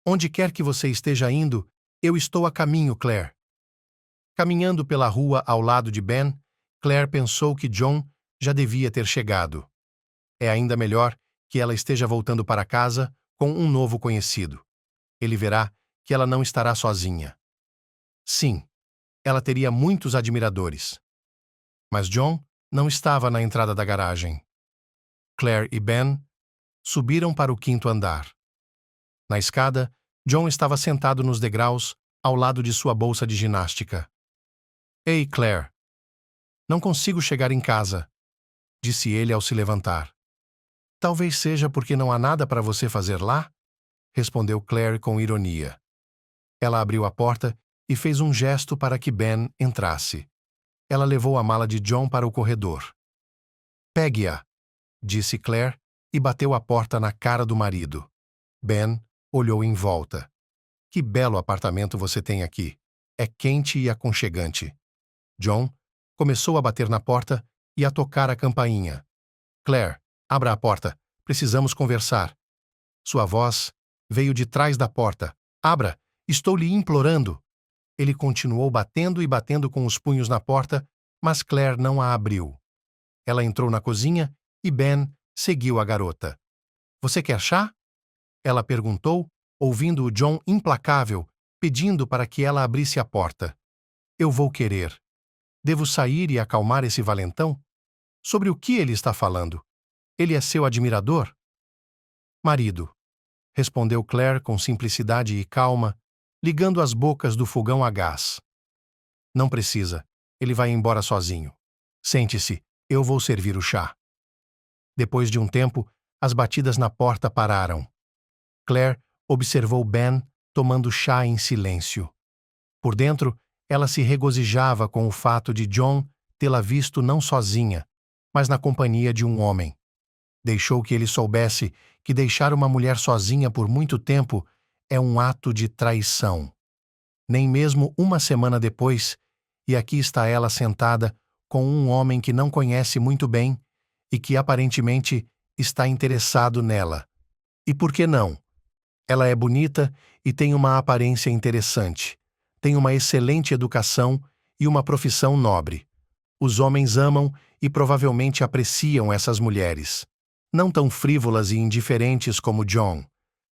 Onde quer que você esteja indo, eu estou a caminho, Claire. Caminhando pela rua ao lado de Ben, Claire pensou que John já devia ter chegado. É ainda melhor que ela esteja voltando para casa com um novo conhecido. Ele verá que ela não estará sozinha. Sim, ela teria muitos admiradores. Mas John não estava na entrada da garagem. Claire e Ben subiram para o 5º andar. Na escada, John estava sentado nos degraus ao lado de sua bolsa de ginástica. Ei, Claire. Não consigo chegar em casa, disse ele ao se levantar. Talvez seja porque não há nada para você fazer lá? Respondeu Claire com ironia. Ela abriu a porta e fez um gesto para que Ben entrasse. Ela levou a mala de John para o corredor. Pegue-a, disse Claire e bateu a porta na cara do marido. Ben olhou em volta. Que belo apartamento você tem aqui. É quente e aconchegante. John começou a bater na porta e a tocar a campainha. Claire, abra a porta. Precisamos conversar. Sua voz veio de trás da porta. Abra, estou lhe implorando. Ele continuou batendo e batendo com os punhos na porta, mas Claire não a abriu. Ela entrou na cozinha e Ben seguiu a garota. Você quer chá? Ela perguntou, ouvindo o John implacável, pedindo para que ela abrisse a porta. Eu vou querer. Devo sair e acalmar esse valentão? Sobre o que ele está falando? Ele é seu admirador? Marido, respondeu Claire com simplicidade e calma, ligando as bocas do fogão a gás. Não precisa. Ele vai embora sozinho. Sente-se, eu vou servir o chá. Depois de um tempo, as batidas na porta pararam. Claire observou Ben tomando chá em silêncio. Por dentro, ela se regozijava com o fato de John tê-la visto não sozinha, mas na companhia de um homem. Deixou que ele soubesse que deixar uma mulher sozinha por muito tempo é um ato de traição. Nem mesmo uma semana depois, e aqui está ela sentada com um homem que não conhece muito bem e que aparentemente está interessado nela. E por que não? Ela é bonita e tem uma aparência interessante. Tem uma excelente educação e uma profissão nobre. Os homens amam e provavelmente apreciam essas mulheres. Não tão frívolas e indiferentes como John.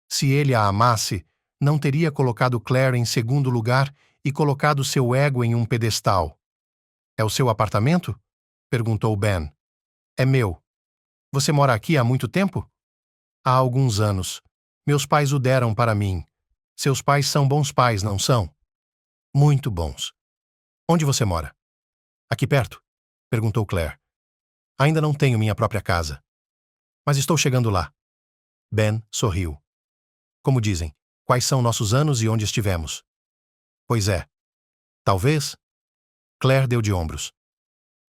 Se ele a amasse, não teria colocado Claire em segundo lugar e colocado seu ego em um pedestal. É o seu apartamento? Perguntou Ben. É meu. Você mora aqui há muito tempo? Há alguns anos. Meus pais o deram para mim. Seus pais são bons pais, não são? Muito bons. Onde você mora? Aqui perto? Perguntou Claire. Ainda não tenho minha própria casa. Mas estou chegando lá. Ben sorriu. Como dizem, quais são nossos anos e onde estivemos? Pois é. Talvez? Claire deu de ombros.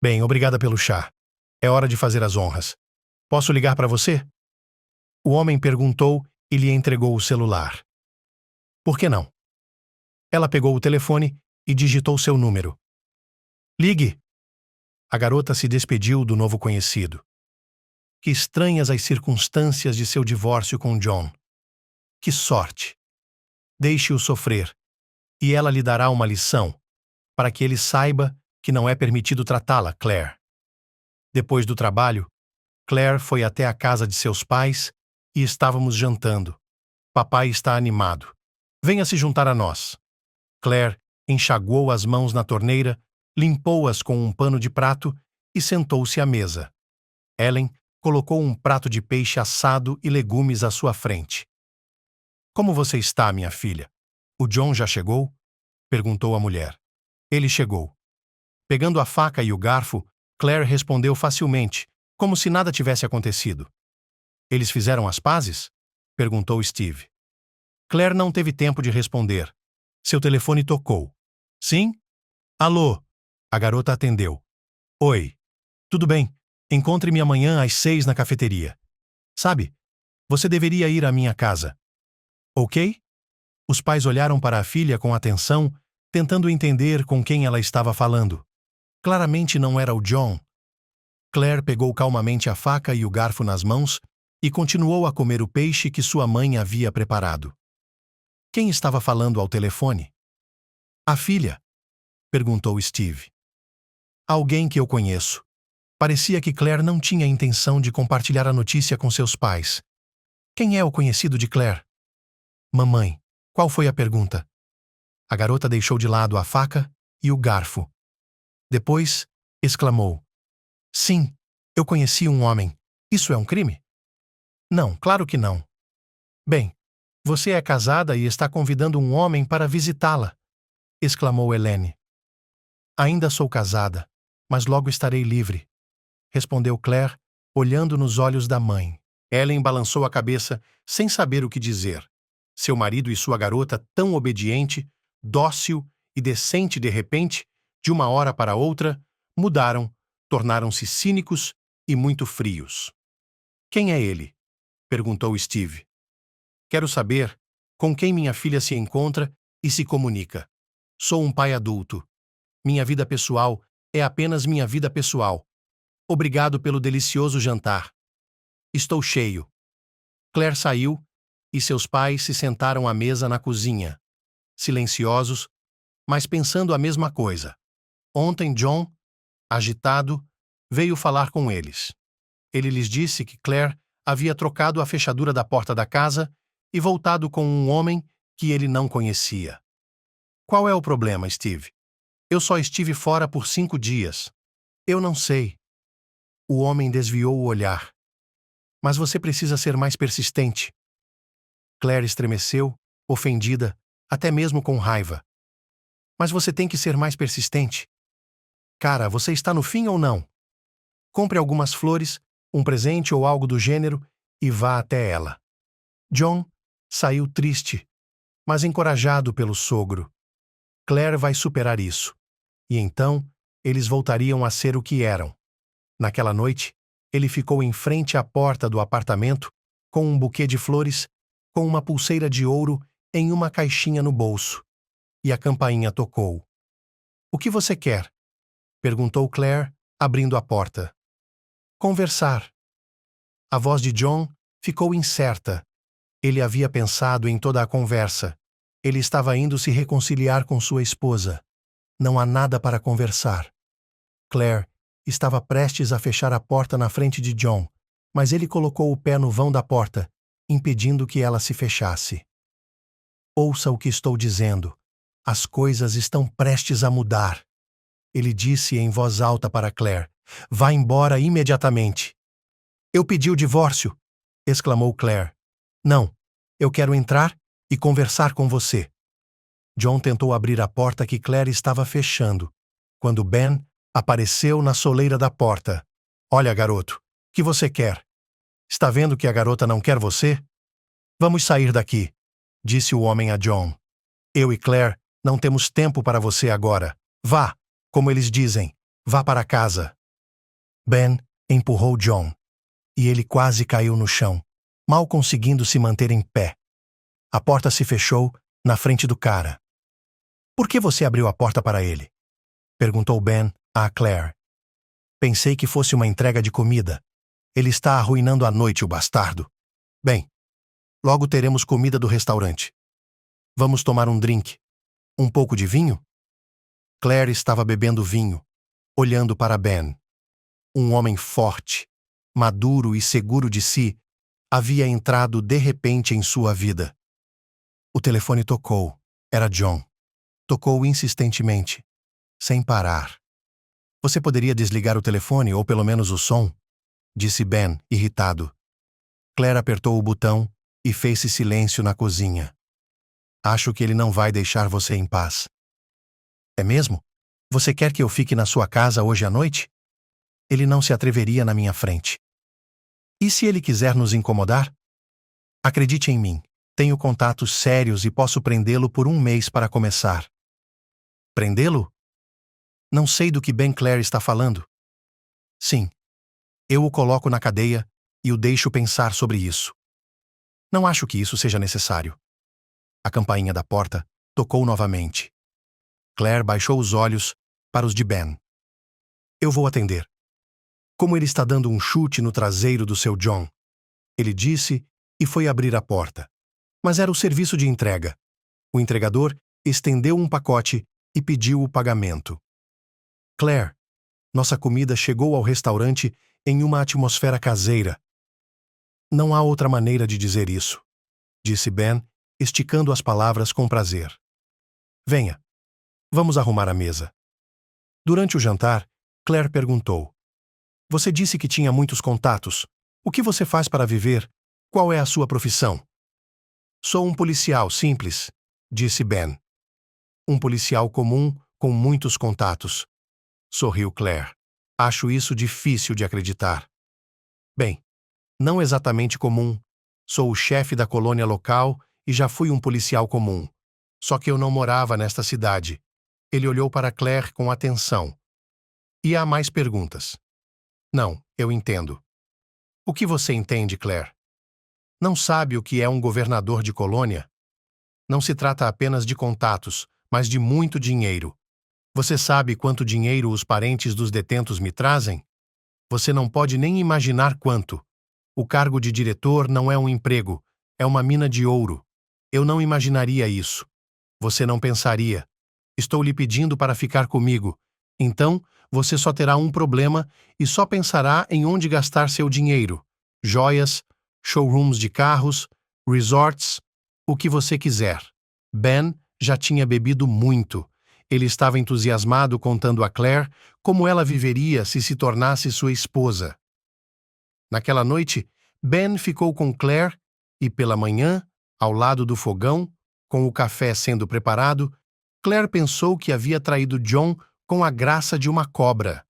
Bem, obrigada pelo chá. É hora de fazer as honras. Posso ligar para você? O homem perguntou e lhe entregou o celular. Por que não? Ela pegou o telefone e digitou seu número. Ligue! A garota se despediu do novo conhecido. Que estranhas as circunstâncias de seu divórcio com John. Que sorte! Deixe-o sofrer, e ela lhe dará uma lição, para que ele saiba que não é permitido tratá-la, Claire. Depois do trabalho, Claire foi até a casa de seus pais e estávamos jantando. Papai está animado. Venha se juntar a nós. Claire enxaguou as mãos na torneira, limpou-as com um pano de prato e sentou-se à mesa. Ellen colocou um prato de peixe assado e legumes à sua frente. Como você está, minha filha? O John já chegou? Perguntou a mulher. Ele chegou. Pegando a faca e o garfo, Claire respondeu facilmente, como se nada tivesse acontecido. Eles fizeram as pazes? Perguntou Steve. Claire não teve tempo de responder. Seu telefone tocou. Sim? Alô? A garota atendeu. Oi. Tudo bem. Encontre-me amanhã às 6 na cafeteria. Sabe, você deveria ir à minha casa. Ok? Os pais olharam para a filha com atenção, tentando entender com quem ela estava falando. Claramente não era o John. Claire pegou calmamente a faca e o garfo nas mãos e continuou a comer o peixe que sua mãe havia preparado. Quem estava falando ao telefone? A filha, perguntou Steve. Alguém que eu conheço. Parecia que Claire não tinha intenção de compartilhar a notícia com seus pais. Quem é o conhecido de Claire? Mamãe, qual foi a pergunta? A garota deixou de lado a faca e o garfo. Depois, exclamou. Sim, eu conheci um homem. Isso é um crime? Não, claro que não. Bem, você é casada e está convidando um homem para visitá-la, exclamou Helene. Ainda sou casada, mas logo estarei livre, respondeu Claire, olhando nos olhos da mãe. Ellen balançou a cabeça sem saber o que dizer. Seu marido e sua garota, tão obediente, dócil e decente de repente, de uma hora para outra, mudaram, tornaram-se cínicos e muito frios. Quem é ele? Perguntou Steve. Quero saber com quem minha filha se encontra e se comunica. Sou um pai adulto. Minha vida pessoal é apenas minha vida pessoal. Obrigado pelo delicioso jantar. Estou cheio. Claire saiu e seus pais se sentaram à mesa na cozinha, silenciosos, mas pensando a mesma coisa. Ontem John, agitado, veio falar com eles. Ele lhes disse que Claire havia trocado a fechadura da porta da casa e voltado com um homem que ele não conhecia. Qual é o problema, Steve? Eu só estive fora por 5 dias. Eu não sei. O homem desviou o olhar. Mas você precisa ser mais persistente. Claire estremeceu, ofendida, até mesmo com raiva. Mas você tem que ser mais persistente. Cara, você está no fim ou não? Compre algumas flores, um presente ou algo do gênero e vá até ela. John saiu triste, mas encorajado pelo sogro. Claire vai superar isso. E então, eles voltariam a ser o que eram. Naquela noite, ele ficou em frente à porta do apartamento, com um buquê de flores, com uma pulseira de ouro em uma caixinha no bolso. E a campainha tocou. O que você quer? Perguntou Claire, abrindo a porta. Conversar. A voz de John ficou incerta. Ele havia pensado em toda a conversa. Ele estava indo se reconciliar com sua esposa. Não há nada para conversar. Claire estava prestes a fechar a porta na frente de John, mas ele colocou o pé no vão da porta, impedindo que ela se fechasse. Ouça o que estou dizendo. As coisas estão prestes a mudar. Ele disse em voz alta para Claire. Vá embora imediatamente. Eu pedi o divórcio, exclamou Claire. Não, eu quero entrar e conversar com você. John tentou abrir a porta que Claire estava fechando, quando Ben apareceu na soleira da porta. Olha, garoto, o que você quer? Está vendo que a garota não quer você? Vamos sair daqui, disse o homem a John. Eu e Claire não temos tempo para você agora. Vá, como eles dizem, vá para casa. Ben empurrou John, e ele quase caiu no chão, mal conseguindo se manter em pé. A porta se fechou na frente do cara. Por que você abriu a porta para ele? Perguntou Ben a Claire. Pensei que fosse uma entrega de comida. Ele está arruinando a noite, o bastardo. Bem, logo teremos comida do restaurante. Vamos tomar um drink. Um pouco de vinho? Claire estava bebendo vinho, olhando para Ben. Um homem forte, maduro e seguro de si, havia entrado de repente em sua vida. O telefone tocou. Era John. Tocou insistentemente, sem parar. Você poderia desligar o telefone ou pelo menos o som? Disse Ben, irritado. Claire apertou o botão e fez-se silêncio na cozinha. Acho que ele não vai deixar você em paz. É mesmo? Você quer que eu fique na sua casa hoje à noite? Ele não se atreveria na minha frente. E se ele quiser nos incomodar? Acredite em mim, tenho contatos sérios e posso prendê-lo por 1 mês para começar. Prendê-lo? Não sei do que Ben Claire está falando. Sim, eu o coloco na cadeia e o deixo pensar sobre isso. Não acho que isso seja necessário. A campainha da porta tocou novamente. Claire baixou os olhos para os de Ben. Eu vou atender. Como ele está dando um chute no traseiro do seu John, ele disse e foi abrir a porta. Mas era o serviço de entrega. O entregador estendeu um pacote e pediu o pagamento. Claire, nossa comida chegou ao restaurante em uma atmosfera caseira. Não há outra maneira de dizer isso, disse Ben, esticando as palavras com prazer. Venha, vamos arrumar a mesa. Durante o jantar, Claire perguntou. Você disse que tinha muitos contatos. O que você faz para viver? Qual é a sua profissão? Sou um policial simples, disse Ben. Um policial comum com muitos contatos. Sorriu Claire. Acho isso difícil de acreditar. Bem, Não exatamente comum. Sou o chefe da colônia local e já fui um policial comum. Só que eu não morava nesta cidade. Ele olhou para Claire com atenção. E há mais perguntas. Não, eu entendo. O que você entende, Claire? Não sabe o que é um governador de colônia? Não se trata apenas de contatos, mas de muito dinheiro. Você sabe quanto dinheiro os parentes dos detentos me trazem? Você não pode nem imaginar quanto. O cargo de diretor não é um emprego, é uma mina de ouro. Eu não imaginaria isso. Você não pensaria. Estou lhe pedindo para ficar comigo. Então, você só terá um problema e só pensará em onde gastar seu dinheiro. Joias, showrooms de carros, resorts, o que você quiser. Ben já tinha bebido muito. Ele estava entusiasmado contando a Claire como ela viveria se tornasse sua esposa. Naquela noite, Ben ficou com Claire e, pela manhã, ao lado do fogão, com o café sendo preparado, Claire pensou que havia traído John com a graça de uma cobra.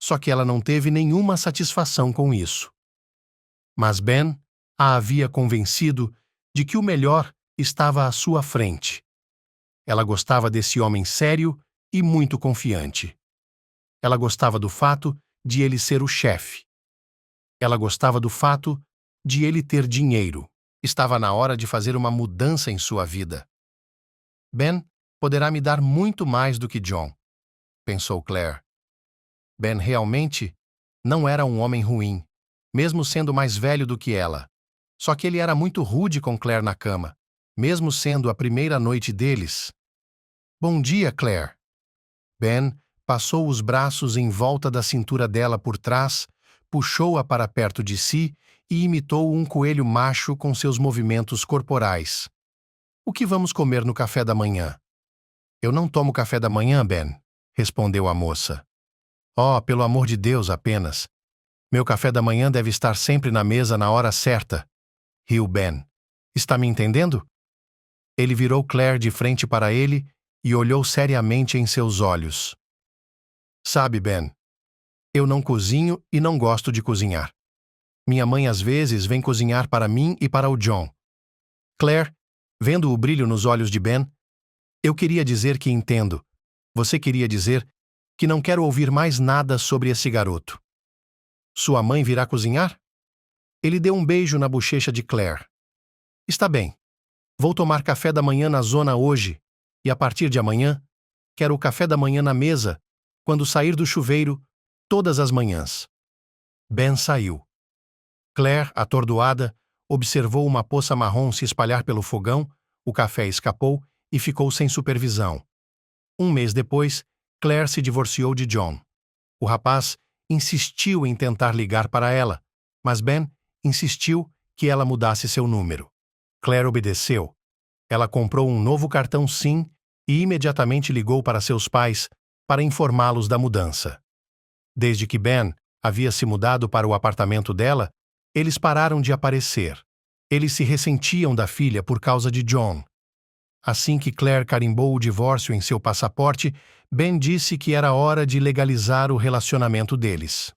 Só que ela não teve nenhuma satisfação com isso. Mas Ben a havia convencido de que o melhor estava à sua frente. Ela gostava desse homem sério e muito confiante. Ela gostava do fato de ele ser o chefe. Ela gostava do fato de ele ter dinheiro. Estava na hora de fazer uma mudança em sua vida. Ben poderá me dar muito mais do que John, pensou Claire. Ben realmente não era um homem ruim, mesmo sendo mais velho do que ela. Só que ele era muito rude com Claire na cama, mesmo sendo a primeira noite deles. Bom dia, Claire. Ben passou os braços em volta da cintura dela por trás, puxou-a para perto de si e imitou um coelho macho com seus movimentos corporais. O que vamos comer no café da manhã? Eu não tomo café da manhã, Ben, respondeu a moça. Oh, pelo amor de Deus, apenas. Meu café da manhã deve estar sempre na mesa na hora certa, riu Ben. Está me entendendo? Ele virou Claire de frente para ele e olhou seriamente em seus olhos. Sabe, Ben, eu não cozinho e não gosto de cozinhar. Minha mãe às vezes vem cozinhar para mim e para o John. Claire, vendo o brilho nos olhos de Ben, eu queria dizer que entendo. Você queria dizer que não quero ouvir mais nada sobre esse garoto. Sua mãe virá cozinhar? Ele deu um beijo na bochecha de Claire. Está bem. Vou tomar café da manhã na zona hoje, e a partir de amanhã, quero o café da manhã na mesa, quando sair do chuveiro, todas as manhãs. Ben saiu. Claire, atordoada, observou uma poça marrom se espalhar pelo fogão, o café escapou e ficou sem supervisão. Um mês depois, Claire se divorciou de John. O rapaz insistiu em tentar ligar para ela, mas Ben insistiu que ela mudasse seu número. Claire obedeceu. Ela comprou um novo cartão SIM e imediatamente ligou para seus pais para informá-los da mudança. Desde que Ben havia se mudado para o apartamento dela, eles pararam de aparecer. Eles se ressentiam da filha por causa de John. Assim que Claire carimbou o divórcio em seu passaporte, Ben disse que era hora de legalizar o relacionamento deles.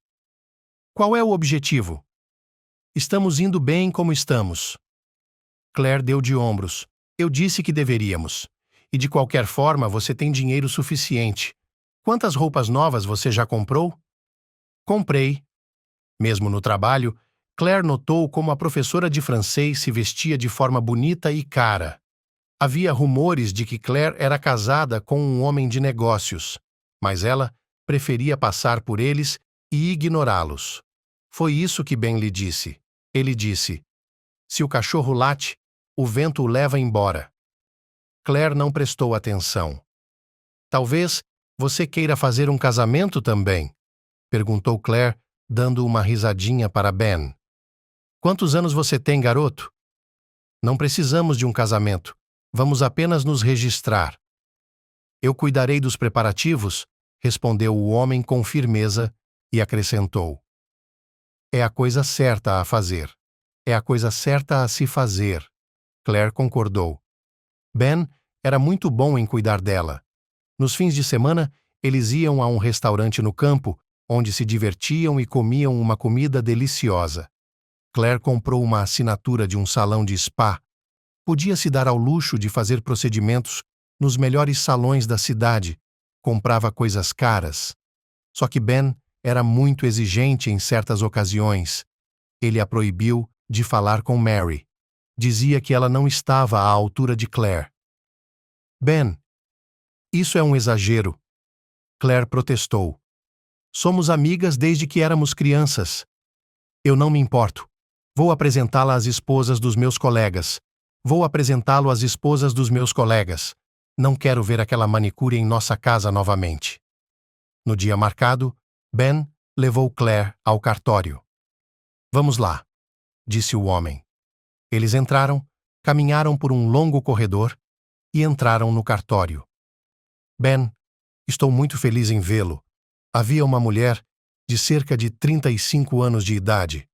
Qual é o objetivo? Estamos indo bem como estamos. Claire deu de ombros. Eu disse que deveríamos. E de qualquer forma você tem dinheiro suficiente. Quantas roupas novas você já comprou? Comprei. Mesmo no trabalho, Claire notou como a professora de francês se vestia de forma bonita e cara. Havia rumores de que Claire era casada com um homem de negócios, mas ela preferia passar por eles e ignorá-los. Foi isso que Ben lhe disse. Ele disse: se o cachorro late, o vento o leva embora. Claire não prestou atenção. Talvez você queira fazer um casamento também? Perguntou Claire, dando uma risadinha para Ben. Quantos anos você tem, garoto? Não precisamos de um casamento. Vamos apenas nos registrar. Eu cuidarei dos preparativos, respondeu o homem com firmeza e acrescentou. É a coisa certa a fazer. É a coisa certa a se fazer. Claire concordou. Ben era muito bom em cuidar dela. Nos fins de semana, eles iam a um restaurante no campo, onde se divertiam e comiam uma comida deliciosa. Claire comprou uma assinatura de um salão de spa. Podia se dar ao luxo de fazer procedimentos nos melhores salões da cidade. Comprava coisas caras. Só que Ben era muito exigente em certas ocasiões. Ele a proibiu de falar com Mary. Dizia que ela não estava à altura de Claire. Ben, isso é um exagero. Claire protestou. Somos amigas desde que éramos crianças. Eu não me importo. Vou apresentá-la às esposas dos meus colegas. Vou apresentá-lo às esposas dos meus colegas. Não quero ver aquela manicure em nossa casa novamente. No dia marcado, Ben levou Claire ao cartório. Vamos lá, disse o homem. Eles entraram, caminharam por um longo corredor e entraram no cartório. Ben, estou muito feliz em vê-lo. Havia uma mulher de cerca de 35 anos de idade.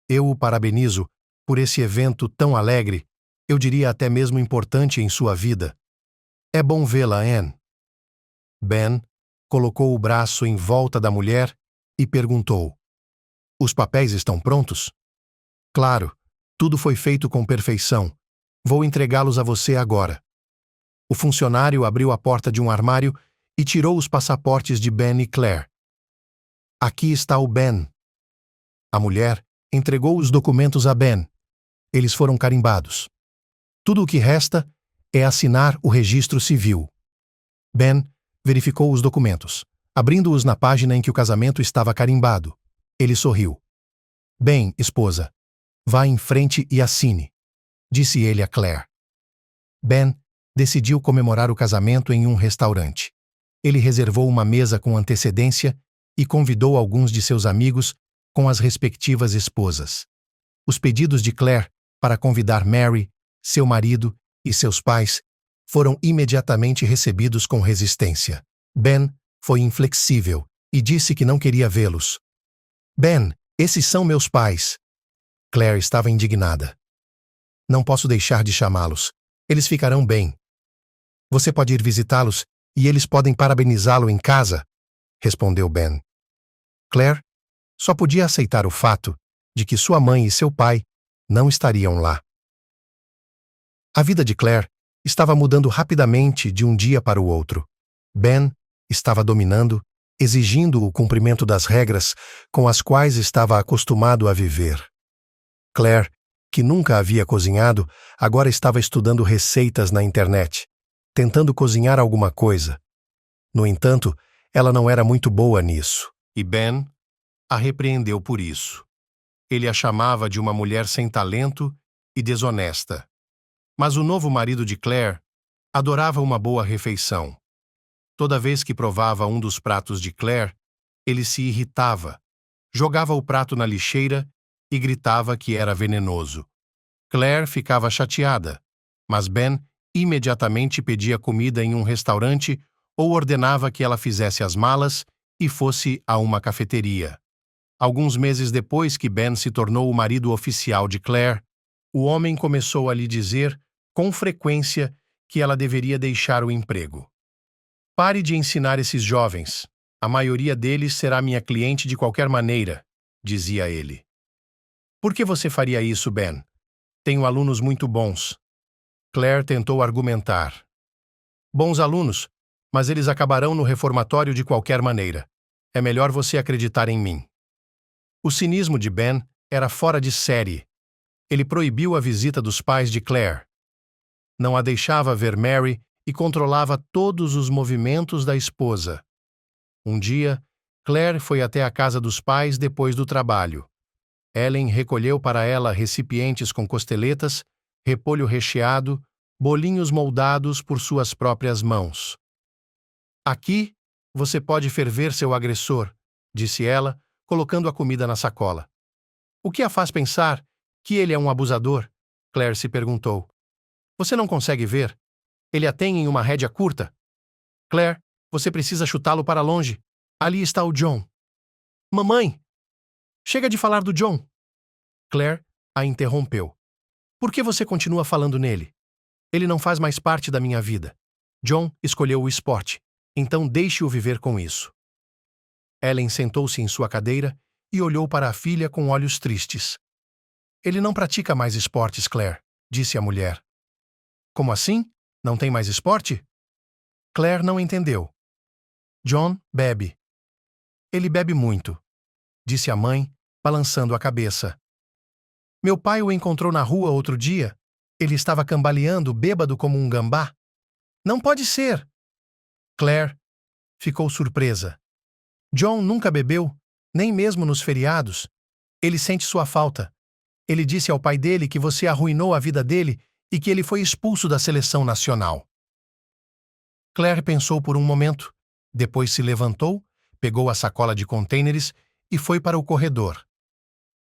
Eu o parabenizo por esse evento tão alegre, eu diria até mesmo importante em sua vida. É bom vê-la, Anne. Ben colocou o braço em volta da mulher e perguntou: Os papéis estão prontos? Claro, tudo foi feito com perfeição. Vou entregá-los a você agora. O funcionário abriu a porta de um armário e tirou os passaportes de Ben e Claire. Aqui está o Ben. A mulher entregou os documentos a Ben. Eles foram carimbados. Tudo o que resta é assinar o registro civil. Ben verificou os documentos, abrindo-os na página em que o casamento estava carimbado. Ele sorriu. Bem, esposa, vá em frente e assine, disse ele a Claire. Ben decidiu comemorar o casamento em um restaurante. Ele reservou uma mesa com antecedência e convidou alguns de seus amigos com as respectivas esposas. Os pedidos de Claire para convidar Mary, seu marido e seus pais foram imediatamente recebidos com resistência. Ben foi inflexível e disse que não queria vê-los. Ben, esses são meus pais. Claire estava indignada. Não posso deixar de chamá-los. Eles ficarão bem. Você pode ir visitá-los e eles podem parabenizá-lo em casa, respondeu Ben. Claire só podia aceitar o fato de que sua mãe e seu pai não estariam lá. A vida de Claire estava mudando rapidamente de um dia para o outro. Ben estava dominando, exigindo o cumprimento das regras com as quais estava acostumado a viver. Claire, que nunca havia cozinhado, agora estava estudando receitas na internet, tentando cozinhar alguma coisa. No entanto, ela não era muito boa nisso. E Ben a repreendeu por isso. Ele a chamava de uma mulher sem talento e desonesta. Mas o novo marido de Claire adorava uma boa refeição. Toda vez que provava um dos pratos de Claire, ele se irritava, jogava o prato na lixeira e gritava que era venenoso. Claire ficava chateada, mas Ben imediatamente pedia comida em um restaurante ou ordenava que ela fizesse as malas e fosse a uma cafeteria. Alguns meses depois que Ben se tornou o marido oficial de Claire, o homem começou a lhe dizer, com frequência, que ela deveria deixar o emprego. Pare de ensinar esses jovens. A maioria deles será minha cliente de qualquer maneira, dizia ele. Por que você faria isso, Ben? Tenho alunos muito bons. Claire tentou argumentar. Bons alunos, mas eles acabarão no reformatório de qualquer maneira. É melhor você acreditar em mim. O cinismo de Ben era fora de série. Ele proibiu a visita dos pais de Claire. Não a deixava ver Mary e controlava todos os movimentos da esposa. Um dia, Claire foi até a casa dos pais depois do trabalho. Ellen recolheu para ela recipientes com costeletas, repolho recheado, bolinhos moldados por suas próprias mãos. Aqui, você pode ferver seu agressor, disse ela, colocando a comida na sacola. O que a faz pensar que ele é um abusador? Claire se perguntou. Você não consegue ver? Ele a tem em uma rédea curta. Claire, você precisa chutá-lo para longe. Ali está o John. Mamãe! Chega de falar do John! Claire a interrompeu. Por que você continua falando nele? Ele não faz mais parte da minha vida. John escolheu o esporte, então deixe-o viver com isso. Ellen sentou-se em sua cadeira e olhou para a filha com olhos tristes. Ele não pratica mais esportes, Claire, disse a mulher. Como assim? Não tem mais esporte? Claire não entendeu. John bebe. Ele bebe muito, disse a mãe, balançando a cabeça. Meu pai o encontrou na rua outro dia. Ele estava cambaleando, bêbado como um gambá. Não pode ser! Claire ficou surpresa. John nunca bebeu, nem mesmo nos feriados. Ele sente sua falta. Ele disse ao pai dele que você arruinou a vida dele e que ele foi expulso da seleção nacional. Claire pensou por um momento, depois se levantou, pegou a sacola de contêineres e foi para o corredor.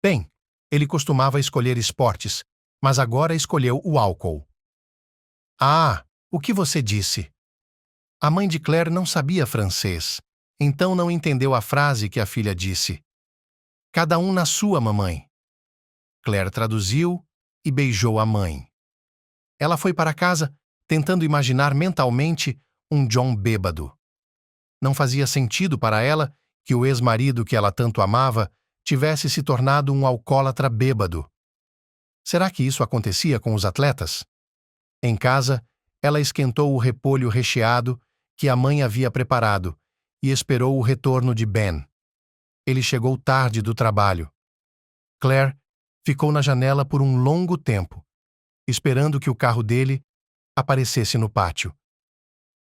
Bem, ele costumava escolher esportes, mas agora escolheu o álcool. Ah, o que você disse? A mãe de Claire não sabia francês, então não entendeu a frase que a filha disse. Cada um na sua, mamãe. Claire traduziu e beijou a mãe. Ela foi para casa, tentando imaginar mentalmente um John bêbado. Não fazia sentido para ela que o ex-marido que ela tanto amava tivesse se tornado um alcoólatra bêbado. Será que isso acontecia com os atletas? Em casa, ela esquentou o repolho recheado que a mãe havia preparado e esperou o retorno de Ben. Ele chegou tarde do trabalho. Claire ficou na janela por um longo tempo, esperando que o carro dele aparecesse no pátio.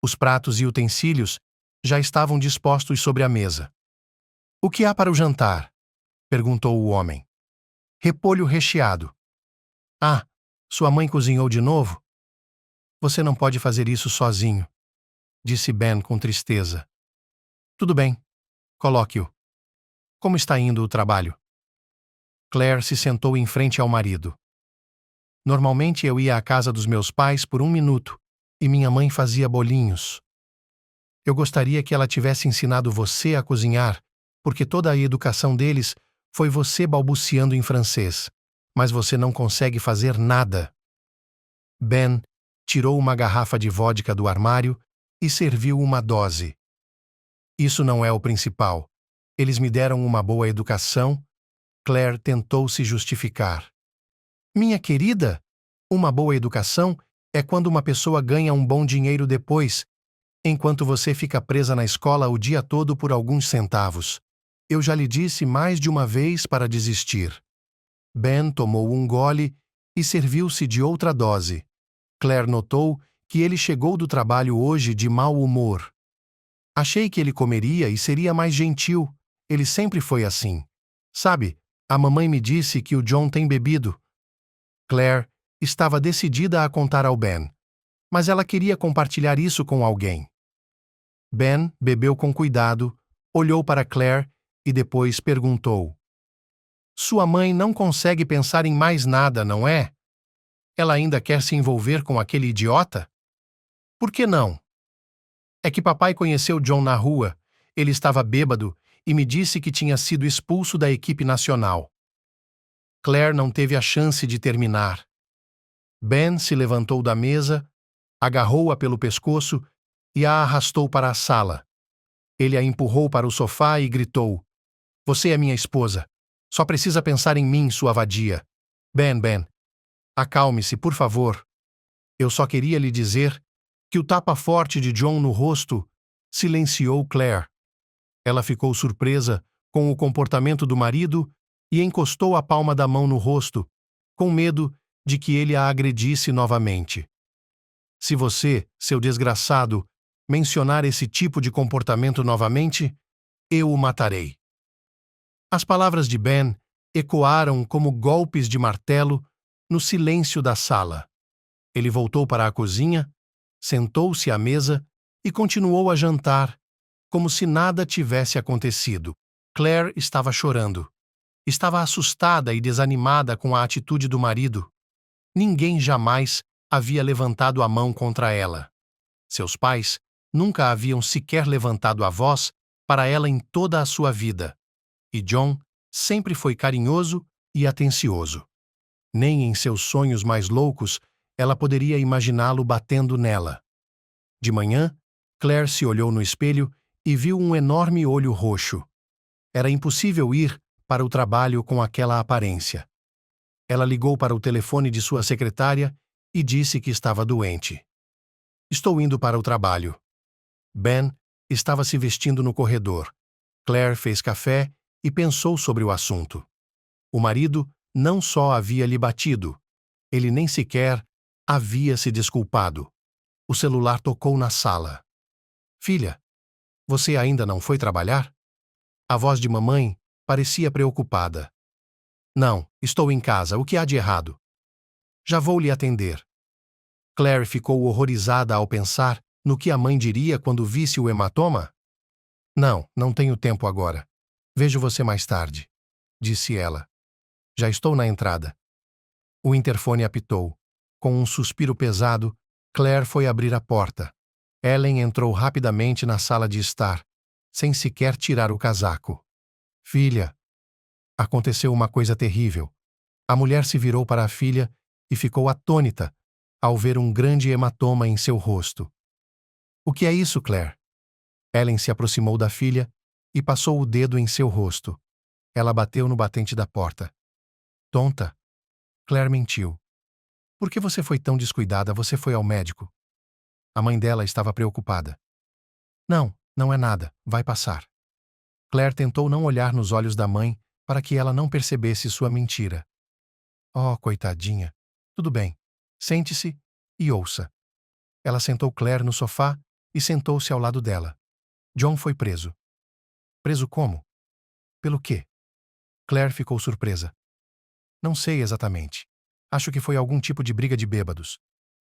Os pratos e utensílios já estavam dispostos sobre a mesa. O que há para o jantar? Perguntou o homem. Repolho recheado. Ah, sua mãe cozinhou de novo? Você não pode fazer isso sozinho, disse Ben com tristeza. Tudo bem, coloque-o. Como está indo o trabalho? Claire se sentou em frente ao marido. Normalmente eu ia à casa dos meus pais por 1 minuto e minha mãe fazia bolinhos. Eu gostaria que ela tivesse ensinado você a cozinhar, porque toda a educação deles foi você balbuciando em francês, mas você não consegue fazer nada. Ben tirou uma garrafa de vodka do armário e serviu uma dose. Isso não é o principal. Eles me deram uma boa educação. Claire tentou se justificar. Minha querida, uma boa educação é quando uma pessoa ganha um bom dinheiro depois, enquanto você fica presa na escola o dia todo por alguns centavos. Eu já lhe disse mais de uma vez para desistir. Ben tomou um gole e serviu-se de outra dose. Claire notou que ele chegou do trabalho hoje de mau humor. Achei que ele comeria e seria mais gentil. Ele sempre foi assim. Sabe, a mamãe me disse que o John tem bebido. Claire estava decidida a contar ao Ben, mas ela queria compartilhar isso com alguém. Ben bebeu com cuidado, olhou para Claire e depois perguntou: Sua mãe não consegue pensar em mais nada, não é? Ela ainda quer se envolver com aquele idiota? Por que não? É que papai conheceu John na rua. Ele estava bêbado e me disse que tinha sido expulso da equipe nacional. Claire não teve a chance de terminar. Ben se levantou da mesa, agarrou-a pelo pescoço e a arrastou para a sala. Ele a empurrou para o sofá e gritou: Você é minha esposa. Só precisa pensar em mim, sua vadia. Ben, acalme-se, por favor. Eu só queria lhe dizer que o tapa forte de John no rosto silenciou Claire. Ela ficou surpresa com o comportamento do marido e encostou a palma da mão no rosto, com medo de que ele a agredisse novamente. Se você, seu desgraçado, mencionar esse tipo de comportamento novamente, eu o matarei. As palavras de Ben ecoaram como golpes de martelo no silêncio da sala. Ele voltou para a cozinha, sentou-se à mesa e continuou a jantar, como se nada tivesse acontecido. Claire estava chorando. Estava assustada e desanimada com a atitude do marido. Ninguém jamais havia levantado a mão contra ela. Seus pais nunca haviam sequer levantado a voz para ela em toda a sua vida. E John sempre foi carinhoso e atencioso. Nem em seus sonhos mais loucos ela poderia imaginá-lo batendo nela. De manhã, Claire se olhou no espelho e viu um enorme olho roxo. Era impossível ir para o trabalho com aquela aparência. Ela ligou para o telefone de sua secretária e disse que estava doente. Estou indo para o trabalho. Ben estava se vestindo no corredor. Claire fez café e pensou sobre o assunto. O marido não só havia lhe batido, ele nem sequer havia se desculpado. O celular tocou na sala. Filha, você ainda não foi trabalhar? A voz de mamãe parecia preocupada. Não, estou em casa, o que há de errado? Já vou lhe atender. Claire ficou horrorizada ao pensar no que a mãe diria quando visse o hematoma. Não tenho tempo agora. Vejo você mais tarde, disse ela. Já estou na entrada. O interfone apitou. Com um suspiro pesado, Claire foi abrir a porta. Ellen entrou rapidamente na sala de estar, sem sequer tirar o casaco. Filha, aconteceu uma coisa terrível. A mulher se virou para a filha e ficou atônita ao ver um grande hematoma em seu rosto. O que é isso, Claire? Ellen se aproximou da filha e passou o dedo em seu rosto. Ela bateu no batente da porta. Tonta. Claire mentiu. Por que você foi tão descuidada? Você foi ao médico? A mãe dela estava preocupada. Não é nada. Vai passar. Claire tentou não olhar nos olhos da mãe para que ela não percebesse sua mentira. Oh, coitadinha. Tudo bem. Sente-se e ouça. Ela sentou Claire no sofá e sentou-se ao lado dela. John foi preso. Preso como? Pelo quê? Claire ficou surpresa. Não sei exatamente. Acho que foi algum tipo de briga de bêbados.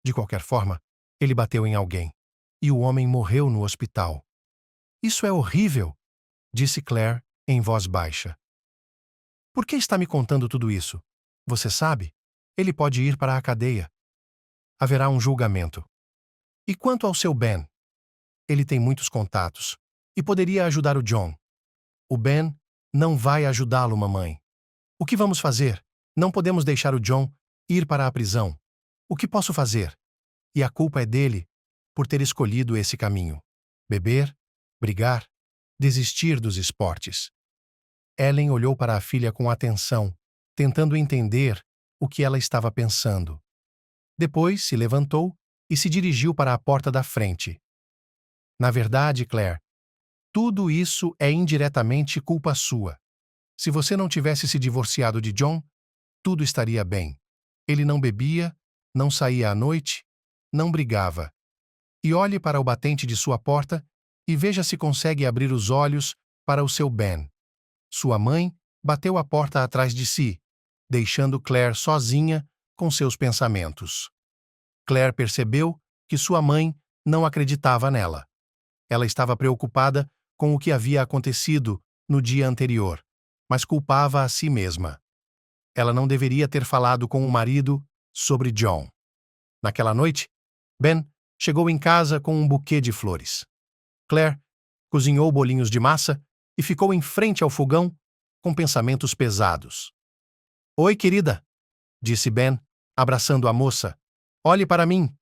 De qualquer forma, ele bateu em alguém. E o homem morreu no hospital. Isso é horrível, disse Claire em voz baixa. Por que está me contando tudo isso? Você sabe? Ele pode ir para a cadeia. Haverá um julgamento. E quanto ao seu Ben? Ele tem muitos contatos e poderia ajudar o John. O Ben não vai ajudá-lo, mamãe. O que vamos fazer? Não podemos deixar o John ir para a prisão. O que posso fazer? E a culpa é dele por ter escolhido esse caminho. Beber, brigar, desistir dos esportes. Ellen olhou para a filha com atenção, tentando entender o que ela estava pensando. Depois se levantou e se dirigiu para a porta da frente. Na verdade, Claire, tudo isso é indiretamente culpa sua. Se você não tivesse se divorciado de John, tudo estaria bem. Ele não bebia, não saía à noite, não brigava. E olhe para o batente de sua porta e veja se consegue abrir os olhos para o seu Ben. Sua mãe bateu a porta atrás de si, deixando Claire sozinha com seus pensamentos. Claire percebeu que sua mãe não acreditava nela. Ela estava preocupada com o que havia acontecido no dia anterior, mas culpava a si mesma. Ela não deveria ter falado com o marido sobre John. Naquela noite, Ben chegou em casa com um buquê de flores. Claire cozinhou bolinhos de massa e ficou em frente ao fogão com pensamentos pesados. Oi, querida, disse Ben, abraçando a moça. Olhe para mim.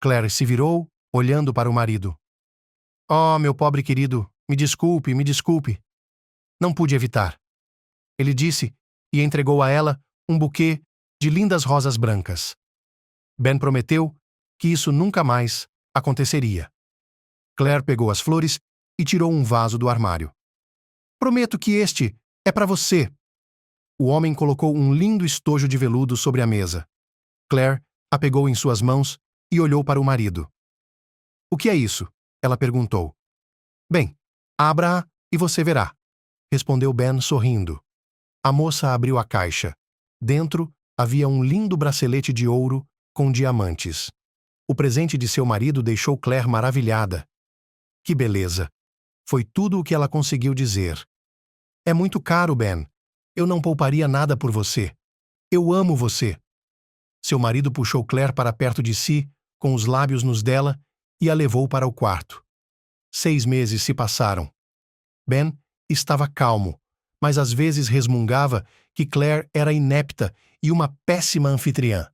Claire se virou, olhando para o marido. Oh, meu pobre querido, me desculpe. Não pude evitar. Ele disse e entregou a ela um buquê de lindas rosas brancas. Ben prometeu que isso nunca mais aconteceria. Claire pegou as flores e tirou um vaso do armário. Prometo que este é para você. O homem colocou um lindo estojo de veludo sobre a mesa. Claire a pegou em suas mãos e olhou para o marido. O que é isso? Ela perguntou. Bem, abra-a e você verá, respondeu Ben sorrindo. A moça abriu a caixa. Dentro havia um lindo bracelete de ouro com diamantes. O presente de seu marido deixou Claire maravilhada. Que beleza! Foi tudo o que ela conseguiu dizer. É muito caro, Ben. Eu não pouparia nada por você. Eu amo você. Seu marido puxou Claire para perto de si, com os lábios nos dela, e a levou para o quarto. 6 meses se passaram. Ben estava calmo, mas às vezes resmungava que Claire era inepta e uma péssima anfitriã.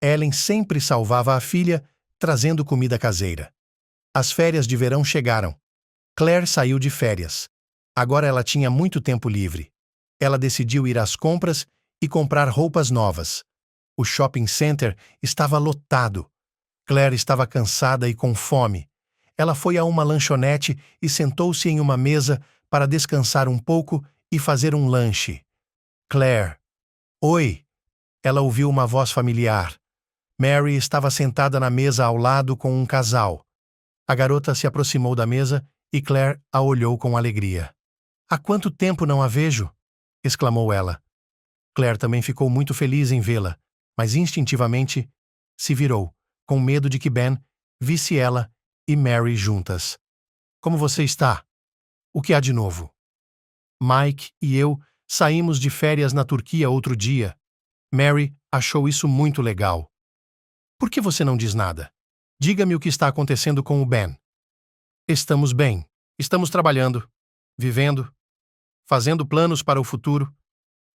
Ellen sempre salvava a filha, trazendo comida caseira. As férias de verão chegaram. Claire saiu de férias. Agora ela tinha muito tempo livre. Ela decidiu ir às compras e comprar roupas novas. O shopping center estava lotado. Claire estava cansada e com fome. Ela foi a uma lanchonete e sentou-se em uma mesa para descansar um pouco e fazer um lanche. Claire. Oi! Ela ouviu uma voz familiar. Mary estava sentada na mesa ao lado com um casal. A garota se aproximou da mesa e Claire a olhou com alegria. Há quanto tempo não a vejo? Exclamou ela. Claire também ficou muito feliz em vê-la, mas instintivamente se virou, com medo de que Ben visse ela e Mary juntas. Como você está? O que há de novo? Mike e eu saímos de férias na Turquia outro dia. Mary achou isso muito legal. Por que você não diz nada? Diga-me o que está acontecendo com o Ben. Estamos bem. Estamos trabalhando, vivendo, fazendo planos para o futuro,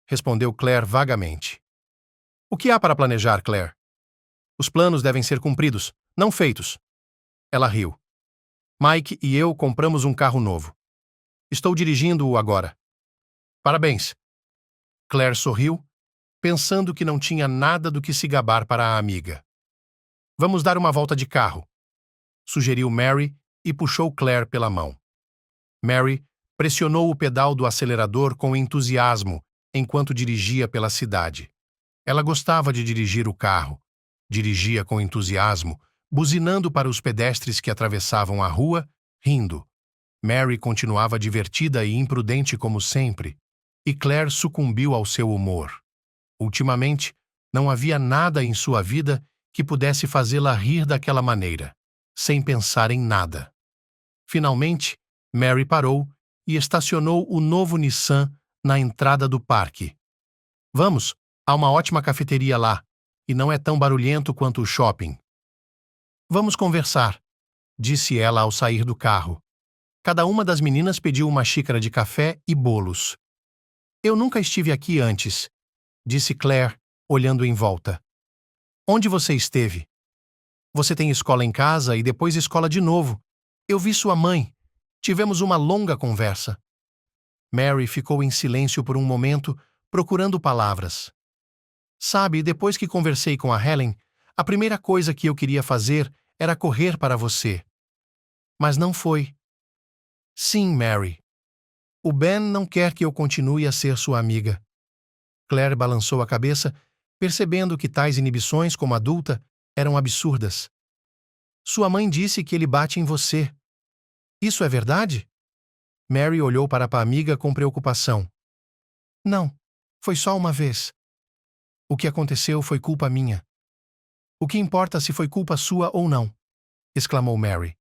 respondeu Claire vagamente. O que há para planejar, Claire? Os planos devem ser cumpridos, não feitos. Ela riu. Mike e eu compramos um carro novo. Estou dirigindo-o agora. Parabéns. Claire sorriu, pensando que não tinha nada do que se gabar para a amiga. Vamos dar uma volta de carro, sugeriu Mary e puxou Claire pela mão. Mary pressionou o pedal do acelerador com entusiasmo enquanto dirigia pela cidade. Ela gostava de dirigir o carro. Dirigia com entusiasmo, buzinando para os pedestres que atravessavam a rua, rindo. Mary continuava divertida e imprudente como sempre, e Claire sucumbiu ao seu humor. Ultimamente, não havia nada em sua vida que pudesse fazê-la rir daquela maneira, sem pensar em nada. Finalmente, Mary parou e estacionou o novo Nissan na entrada do parque. Vamos, há uma ótima cafeteria lá, e não é tão barulhento quanto o shopping. Vamos conversar, disse ela ao sair do carro. Cada uma das meninas pediu uma xícara de café e bolos. Eu nunca estive aqui antes, disse Claire, olhando em volta. Onde você esteve? Você tem escola em casa e depois escola de novo. Eu vi sua mãe. Tivemos uma longa conversa. Mary ficou em silêncio por um momento, procurando palavras. Sabe, depois que conversei com a Helen, a primeira coisa que eu queria fazer era correr para você. Mas não foi. Sim, Mary. O Ben não quer que eu continue a ser sua amiga. Claire balançou a cabeça, percebendo que tais inibições como adulta eram absurdas. Sua mãe disse que ele bate em você. Isso é verdade? Mary olhou para a amiga com preocupação. Não, foi só uma vez. O que aconteceu foi culpa minha. O que importa se foi culpa sua ou não? Exclamou Mary.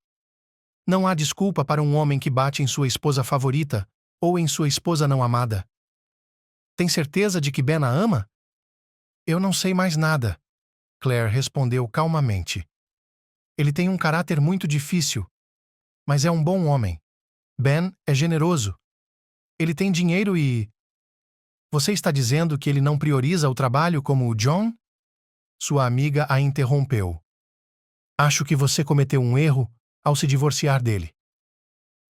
Não há desculpa para um homem que bate em sua esposa favorita ou em sua esposa não amada. Tem certeza de que Ben a ama? Eu não sei mais nada, Claire respondeu calmamente. Ele tem um caráter muito difícil, mas é um bom homem. Ben é generoso. Ele tem dinheiro e... Você está dizendo que ele não prioriza o trabalho como o John? Sua amiga a interrompeu. Acho que você cometeu um erro ao se divorciar dele.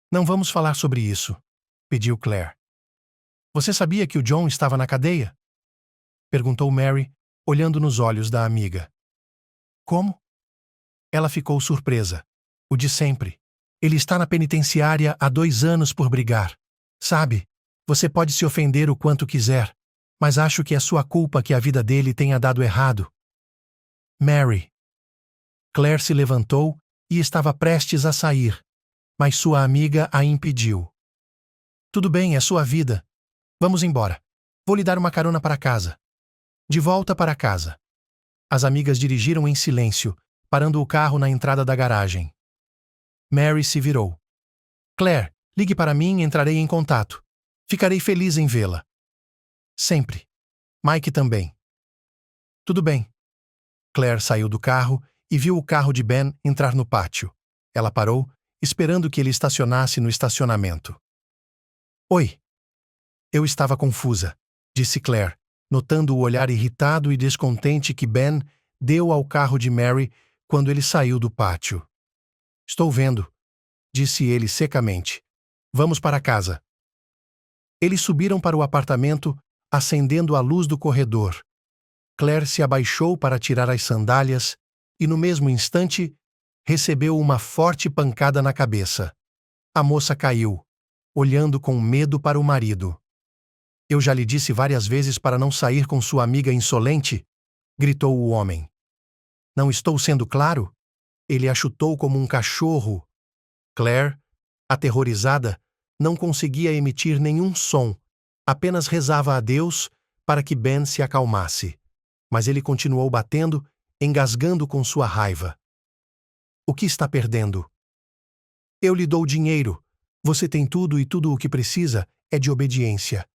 Não vamos falar sobre isso, pediu Claire. Você sabia que o John estava na cadeia? Perguntou Mary, olhando nos olhos da amiga. Como? Ela ficou surpresa. O de sempre. Ele está na penitenciária há 2 anos por brigar. Sabe, você pode se ofender o quanto quiser, mas acho que é sua culpa que a vida dele tenha dado errado. Mary. Claire se levantou e estava prestes a sair, mas sua amiga a impediu. Tudo bem, é sua vida. Vamos embora. Vou lhe dar uma carona para casa. De volta para casa. As amigas dirigiram em silêncio, parando o carro na entrada da garagem. Mary se virou. Claire, ligue para mim e entrarei em contato. Ficarei feliz em vê-la. Sempre. Mike também. Tudo bem. Claire saiu do carro e viu o carro de Ben entrar no pátio. Ela parou, esperando que ele estacionasse no estacionamento. Oi. Eu estava confusa, disse Claire, notando o olhar irritado e descontente que Ben deu ao carro de Mary quando ele saiu do pátio. Estou vendo, disse ele secamente. Vamos para casa. Eles subiram para o apartamento acendendo a luz do corredor. Claire se abaixou para tirar as sandálias e, no mesmo instante, recebeu uma forte pancada na cabeça. A moça caiu, olhando com medo para o marido. "Eu já lhe disse várias vezes para não sair com sua amiga insolente", gritou o homem. "Não estou sendo claro?" Ele a chutou como um cachorro. Claire, aterrorizada, não conseguia emitir nenhum som, apenas rezava a Deus para que Ben se acalmasse. Mas ele continuou batendo, engasgando com sua raiva. "O que está perdendo?" "Eu lhe dou dinheiro. Você tem tudo e tudo o que precisa é de obediência.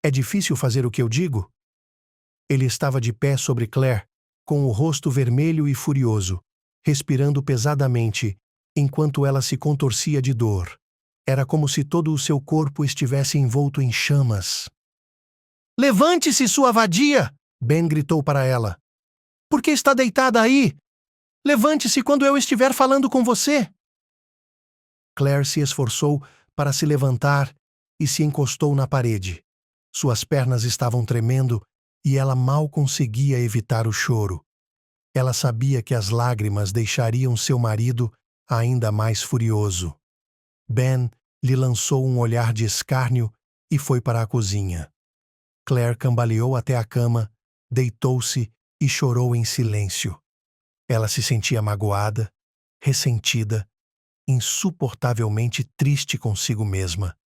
É difícil fazer o que eu digo?" Ele estava de pé sobre Claire, com o rosto vermelho e furioso, respirando pesadamente, enquanto ela se contorcia de dor. Era como se todo o seu corpo estivesse envolto em chamas. "Levante-se, sua vadia!" Ben gritou para ela. "Por que está deitada aí? Levante-se quando eu estiver falando com você!" Claire se esforçou para se levantar e se encostou na parede. Suas pernas estavam tremendo e ela mal conseguia evitar o choro. Ela sabia que as lágrimas deixariam seu marido ainda mais furioso. Ben lhe lançou um olhar de escárnio e foi para a cozinha. Claire cambaleou até a cama, deitou-se e chorou em silêncio. Ela se sentia magoada, ressentida, insuportavelmente triste consigo mesma.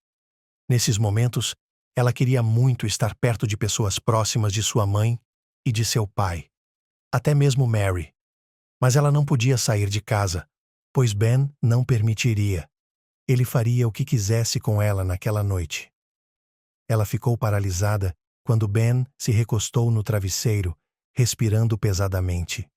Nesses momentos, ela queria muito estar perto de pessoas próximas de sua mãe e de seu pai, até mesmo Mary. Mas ela não podia sair de casa, pois Ben não permitiria. Ele faria o que quisesse com ela naquela noite. Ela ficou paralisada quando Ben se recostou no travesseiro, respirando pesadamente.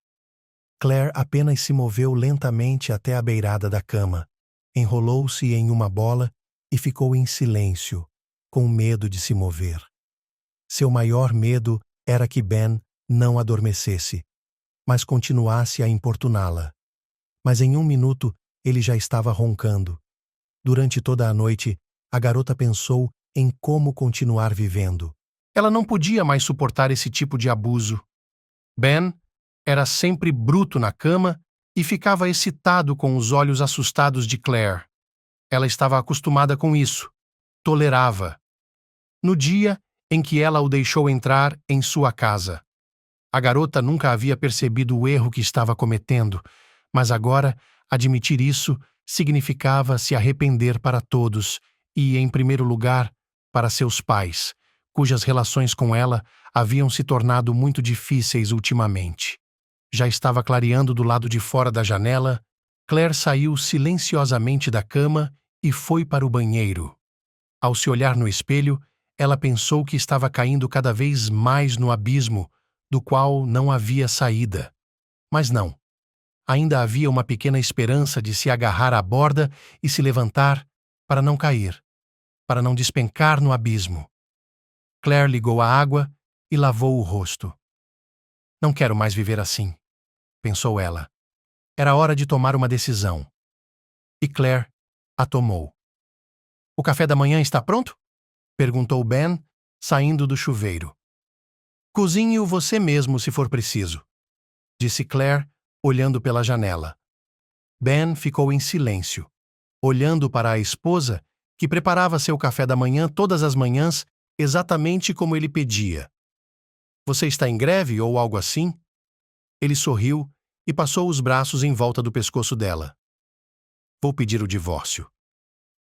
Claire apenas se moveu lentamente até a beirada da cama, enrolou-se em uma bola e ficou em silêncio, com medo de se mover. Seu maior medo era que Ben não adormecesse, mas continuasse a importuná-la. Mas em 1 minuto ele já estava roncando. Durante toda a noite, a garota pensou em como continuar vivendo. Ela não podia mais suportar esse tipo de abuso. Ben era sempre bruto na cama e ficava excitado com os olhos assustados de Claire. Ela estava acostumada com isso, tolerava. No dia em que ela o deixou entrar em sua casa, a garota nunca havia percebido o erro que estava cometendo, mas agora admitir isso significava se arrepender para todos e, em primeiro lugar, para seus pais, cujas relações com ela haviam se tornado muito difíceis ultimamente. Já estava clareando do lado de fora da janela. Claire saiu silenciosamente da cama e foi para o banheiro. Ao se olhar no espelho, ela pensou que estava caindo cada vez mais no abismo, do qual não havia saída. Mas não. Ainda havia uma pequena esperança de se agarrar à borda e se levantar para não cair, para não despencar no abismo. Claire ligou a água e lavou o rosto. "Não quero mais viver assim", pensou ela. Era hora de tomar uma decisão. E Claire a tomou. "O café da manhã está pronto?" perguntou Ben, saindo do chuveiro. "Cozinhe-o você mesmo se for preciso", disse Claire, olhando pela janela. Ben ficou em silêncio, olhando para a esposa, que preparava seu café da manhã todas as manhãs, exatamente como ele pedia. "Você está em greve ou algo assim?" Ele sorriu e passou os braços em volta do pescoço dela. "Vou pedir o divórcio",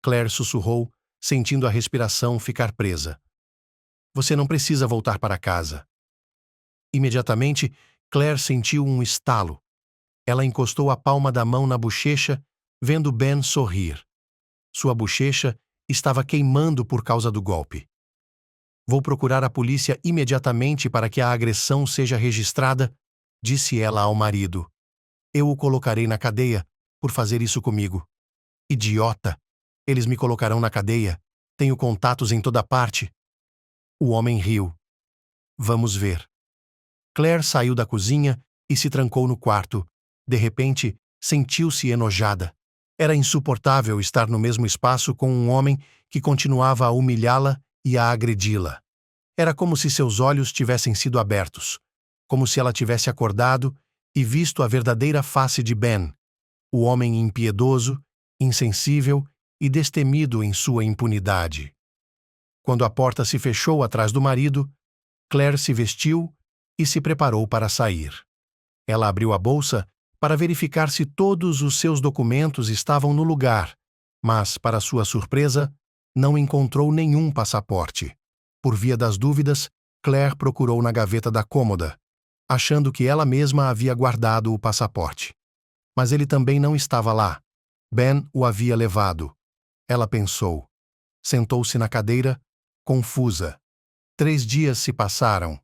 Claire sussurrou, sentindo a respiração ficar presa. "Você não precisa voltar para casa." Imediatamente, Claire sentiu um estalo. Ela encostou a palma da mão na bochecha, vendo Ben sorrir. Sua bochecha estava queimando por causa do golpe. "Vou procurar a polícia imediatamente para que a agressão seja registrada", disse ela ao marido. "Eu o colocarei na cadeia por fazer isso comigo." "Idiota! Eles me colocarão na cadeia. Tenho contatos em toda parte." O homem riu. "Vamos ver." Claire saiu da cozinha e se trancou no quarto. De repente, sentiu-se enojada. Era insuportável estar no mesmo espaço com um homem que continuava a humilhá-la e a agredi-la. Era como se seus olhos tivessem sido abertos, como se ela tivesse acordado e visto a verdadeira face de Ben, o homem impiedoso, insensível e destemido em sua impunidade. Quando a porta se fechou atrás do marido, Claire se vestiu e se preparou para sair. Ela abriu a bolsa para verificar se todos os seus documentos estavam no lugar, mas, para sua surpresa, não encontrou nenhum passaporte. Por via das dúvidas, Claire procurou na gaveta da cômoda, achando que ela mesma havia guardado o passaporte. Mas ele também não estava lá. Ben o havia levado. Ela pensou. Sentou-se na cadeira, confusa. 3 dias se passaram.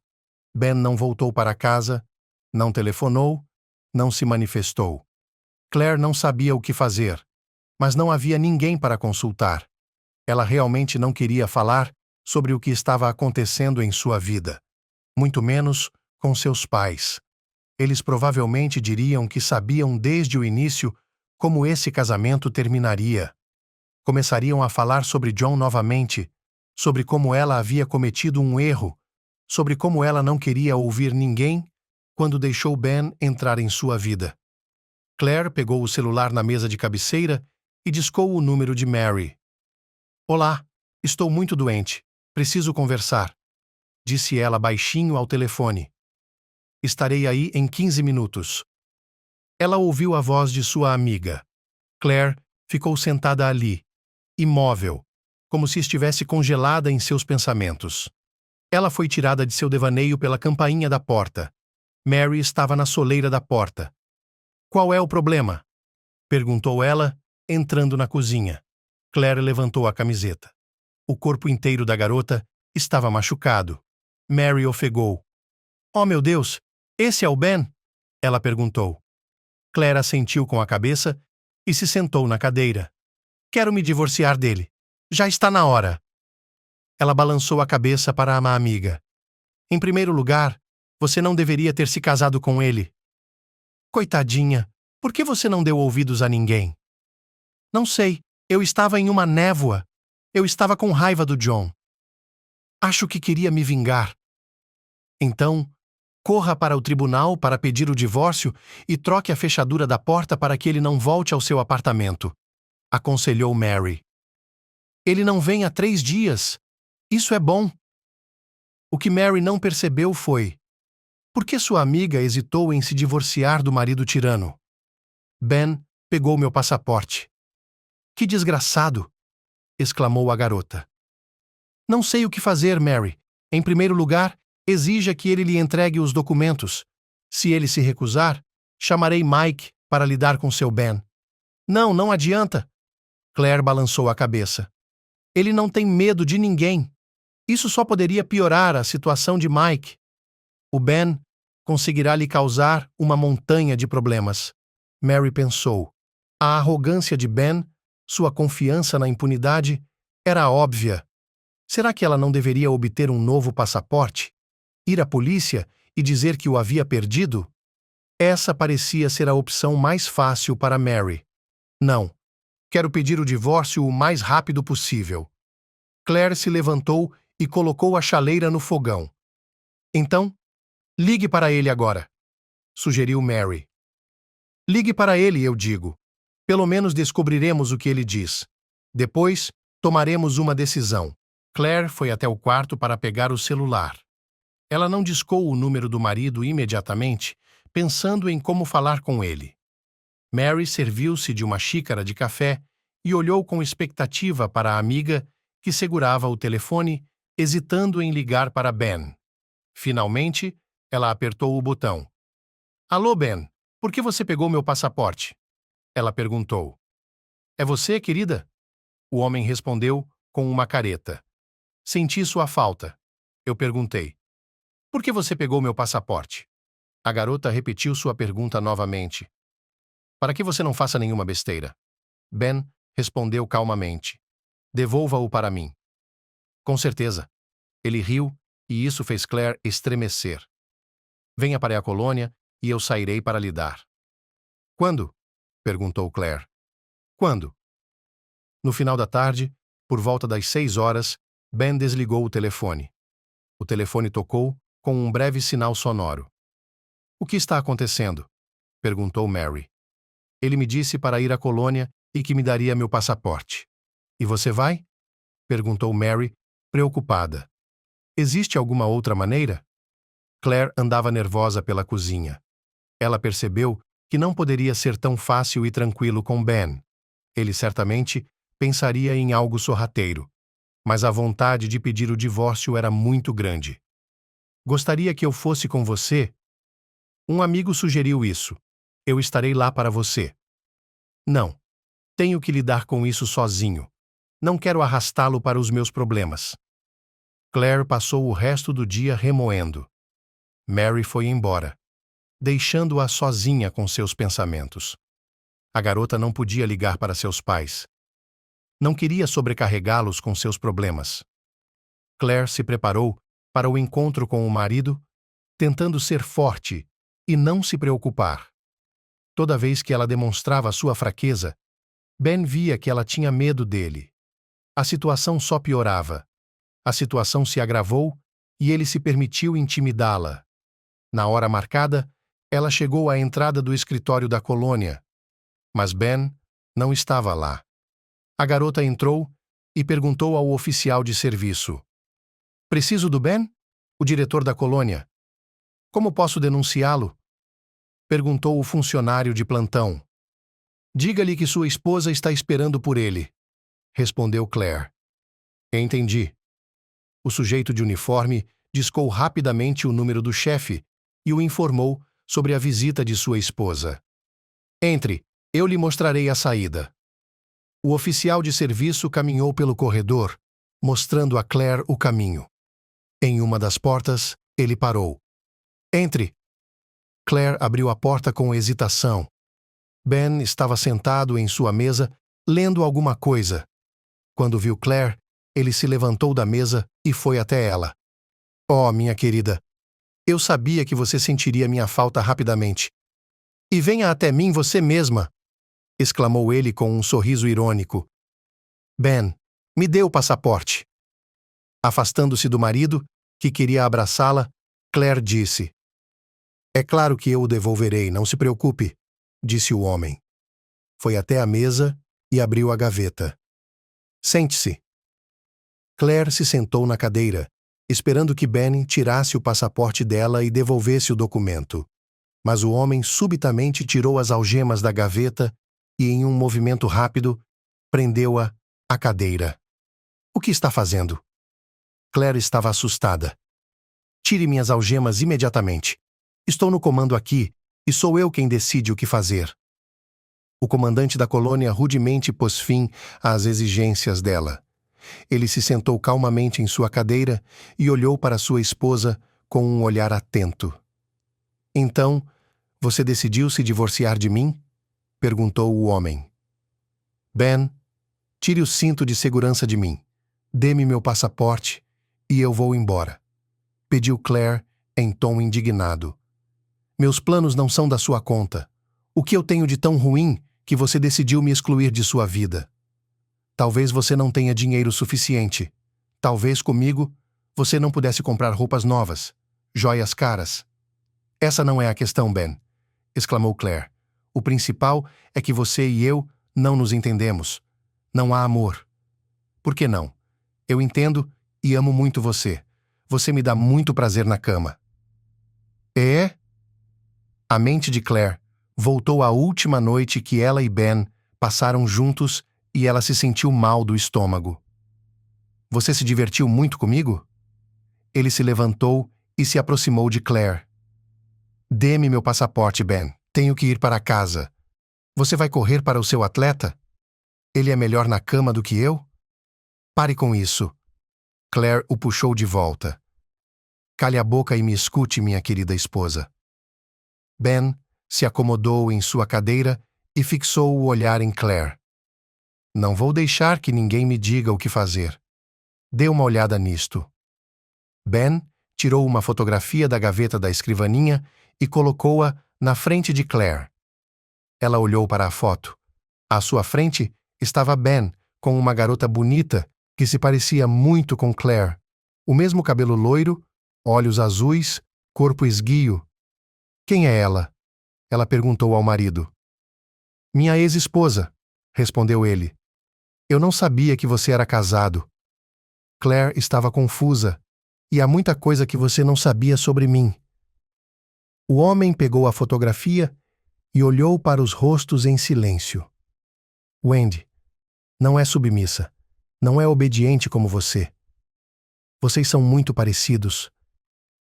Ben não voltou para casa, não telefonou, não se manifestou. Claire não sabia o que fazer, mas não havia ninguém para consultar. Ela realmente não queria falar sobre o que estava acontecendo em sua vida, muito menos com seus pais. Eles provavelmente diriam que sabiam desde o início como esse casamento terminaria. Começariam a falar sobre John novamente, sobre como ela havia cometido um erro, sobre como ela não queria ouvir ninguém quando deixou Ben entrar em sua vida. Claire pegou o celular na mesa de cabeceira e discou o número de Mary. "Olá, estou muito doente. Preciso conversar", disse ela baixinho ao telefone. "Estarei aí em 15 minutos." Ela ouviu a voz de sua amiga. Claire ficou sentada ali, imóvel, como se estivesse congelada em seus pensamentos. Ela foi tirada de seu devaneio pela campainha da porta. Mary estava na soleira da porta. "Qual é o problema?" perguntou ela, entrando na cozinha. Claire levantou a camiseta. O corpo inteiro da garota estava machucado. Mary ofegou. "Oh, meu Deus! Esse é o Ben?" ela perguntou. Claire assentiu com a cabeça e se sentou na cadeira. "Quero me divorciar dele. Já está na hora." Ela balançou a cabeça para a amiga. "Em primeiro lugar, você não deveria ter se casado com ele." "Coitadinha, por que você não deu ouvidos a ninguém?" "Não sei, eu estava em uma névoa. Eu estava com raiva do John. Acho que queria me vingar." "Então, corra para o tribunal para pedir o divórcio e troque a fechadura da porta para que ele não volte ao seu apartamento", aconselhou Mary. "Ele não vem há 3 dias. Isso é bom." O que Mary não percebeu foi: por que sua amiga hesitou em se divorciar do marido tirano? "Ben pegou meu passaporte." "Que desgraçado!" exclamou a garota. "Não sei o que fazer, Mary. Em primeiro lugar, exija que ele lhe entregue os documentos. Se ele se recusar, chamarei Mike para lidar com seu Ben." "Não, não adianta." Claire balançou a cabeça. "Ele não tem medo de ninguém. Isso só poderia piorar a situação de Mike. O Ben conseguirá lhe causar uma montanha de problemas." Mary pensou. A arrogância de Ben, sua confiança na impunidade, era óbvia. Será que ela não deveria obter um novo passaporte? Ir à polícia e dizer que o havia perdido? Essa parecia ser a opção mais fácil para Mary. "Não. Quero pedir o divórcio o mais rápido possível." Claire se levantou e colocou a chaleira no fogão. "Então, ligue para ele agora", sugeriu Mary. "Ligue para ele, eu digo. Pelo menos descobriremos o que ele diz. Depois, tomaremos uma decisão." Claire foi até o quarto para pegar o celular. Ela não discou o número do marido imediatamente, pensando em como falar com ele. Mary serviu-se de uma xícara de café e olhou com expectativa para a amiga que segurava o telefone, hesitando em ligar para Ben. Finalmente, ela apertou o botão. "Alô, Ben, por que você pegou meu passaporte?" ela perguntou. "É você, querida?" O homem respondeu com uma careta. "Senti sua falta." Eu perguntei. "Por que você pegou meu passaporte?" A garota repetiu sua pergunta novamente. "Para que você não faça nenhuma besteira." Ben respondeu calmamente. "Devolva-o para mim." "Com certeza." Ele riu, e isso fez Claire estremecer. "Venha para a colônia e eu sairei para lhe dar." "Quando?" perguntou Claire. "Quando?" No final da tarde, por volta das 6 horas, Ben desligou o telefone. O telefone tocou, com um breve sinal sonoro. "O que está acontecendo?" perguntou Mary. "Ele me disse para ir à colônia e que me daria meu passaporte." "E você vai?" perguntou Mary, preocupada. "Existe alguma outra maneira?" Claire andava nervosa pela cozinha. Ela percebeu que não poderia ser tão fácil e tranquilo com Ben. Ele certamente pensaria em algo sorrateiro, mas a vontade de pedir o divórcio era muito grande. "Gostaria que eu fosse com você?" "Um amigo sugeriu isso. Eu estarei lá para você." "Não. Tenho que lidar com isso sozinho. Não quero arrastá-lo para os meus problemas." Claire passou o resto do dia remoendo. Mary foi embora, deixando-a sozinha com seus pensamentos. A garota não podia ligar para seus pais. Não queria sobrecarregá-los com seus problemas. Claire se preparou para o encontro com o marido, tentando ser forte e não se preocupar. Toda vez que ela demonstrava sua fraqueza, Ben via que ela tinha medo dele. A situação só piorava. A situação se agravou e ele se permitiu intimidá-la. Na hora marcada, ela chegou à entrada do escritório da colônia, mas Ben não estava lá. A garota entrou e perguntou ao oficial de serviço: "Preciso do Ben? O diretor da colônia. Como posso denunciá-lo?" perguntou o funcionário de plantão. "Diga-lhe que sua esposa está esperando por ele", respondeu Claire. "Entendi." O sujeito de uniforme discou rapidamente o número do chefe e o informou sobre a visita de sua esposa. "Entre, eu lhe mostrarei a saída." O oficial de serviço caminhou pelo corredor, mostrando a Claire o caminho. Em uma das portas, ele parou. "Entre." Claire abriu a porta com hesitação. Ben estava sentado em sua mesa, lendo alguma coisa. Quando viu Claire, ele se levantou da mesa e foi até ela. "Oh, minha querida, eu sabia que você sentiria minha falta rapidamente. E venha até mim você mesma", exclamou ele com um sorriso irônico. "Ben, me dê o passaporte." Afastando-se do marido, que queria abraçá-la, Claire disse: "É claro que eu o devolverei, não se preocupe", disse o homem. Foi até a mesa e abriu a gaveta. "Sente-se." Claire se sentou na cadeira, esperando que Ben tirasse o passaporte dela e devolvesse o documento. Mas o homem subitamente tirou as algemas da gaveta e, em um movimento rápido, prendeu-a à cadeira. "O que está fazendo?" Claire estava assustada. "Tire minhas algemas imediatamente. Estou no comando aqui e sou eu quem decide o que fazer." O comandante da colônia rudemente pôs fim às exigências dela. Ele se sentou calmamente em sua cadeira e olhou para sua esposa com um olhar atento. "Então, você decidiu se divorciar de mim?" perguntou o homem. "Ben, tire o cinto de segurança de mim. Dê-me meu passaporte e eu vou embora", pediu Claire em tom indignado. "Meus planos não são da sua conta. O que eu tenho de tão ruim que você decidiu me excluir de sua vida? Talvez você não tenha dinheiro suficiente. Talvez comigo você não pudesse comprar roupas novas, joias caras." "Essa não é a questão, Ben", exclamou Claire. "O principal é que você e eu não nos entendemos. Não há amor." "Por que não? Eu entendo e amo muito você. Você me dá muito prazer na cama." "É?" A mente de Claire voltou à última noite que ela e Ben passaram juntos e ela se sentiu mal do estômago. "Você se divertiu muito comigo?" Ele se levantou e se aproximou de Claire. "Dê-me meu passaporte, Ben. Tenho que ir para casa. Você vai correr para o seu atleta? Ele é melhor na cama do que eu? Pare com isso." Claire o puxou de volta. "Cale a boca e me escute, minha querida esposa." Ben se acomodou em sua cadeira e fixou o olhar em Claire. "Não vou deixar que ninguém me diga o que fazer. Dê uma olhada nisto." Ben tirou uma fotografia da gaveta da escrivaninha e colocou-a na frente de Claire. Ela olhou para a foto. À sua frente estava Ben, com uma garota bonita que se parecia muito com Claire. O mesmo cabelo loiro olhos azuis, corpo esguio. Quem é ela? Ela perguntou ao marido. Minha ex-esposa, respondeu ele. Eu não sabia que você era casado. Claire estava confusa, e há muita coisa que você não sabia sobre mim. O homem pegou a fotografia e olhou para os rostos em silêncio. Wendy, não é submissa, não é obediente como você. Vocês são muito parecidos.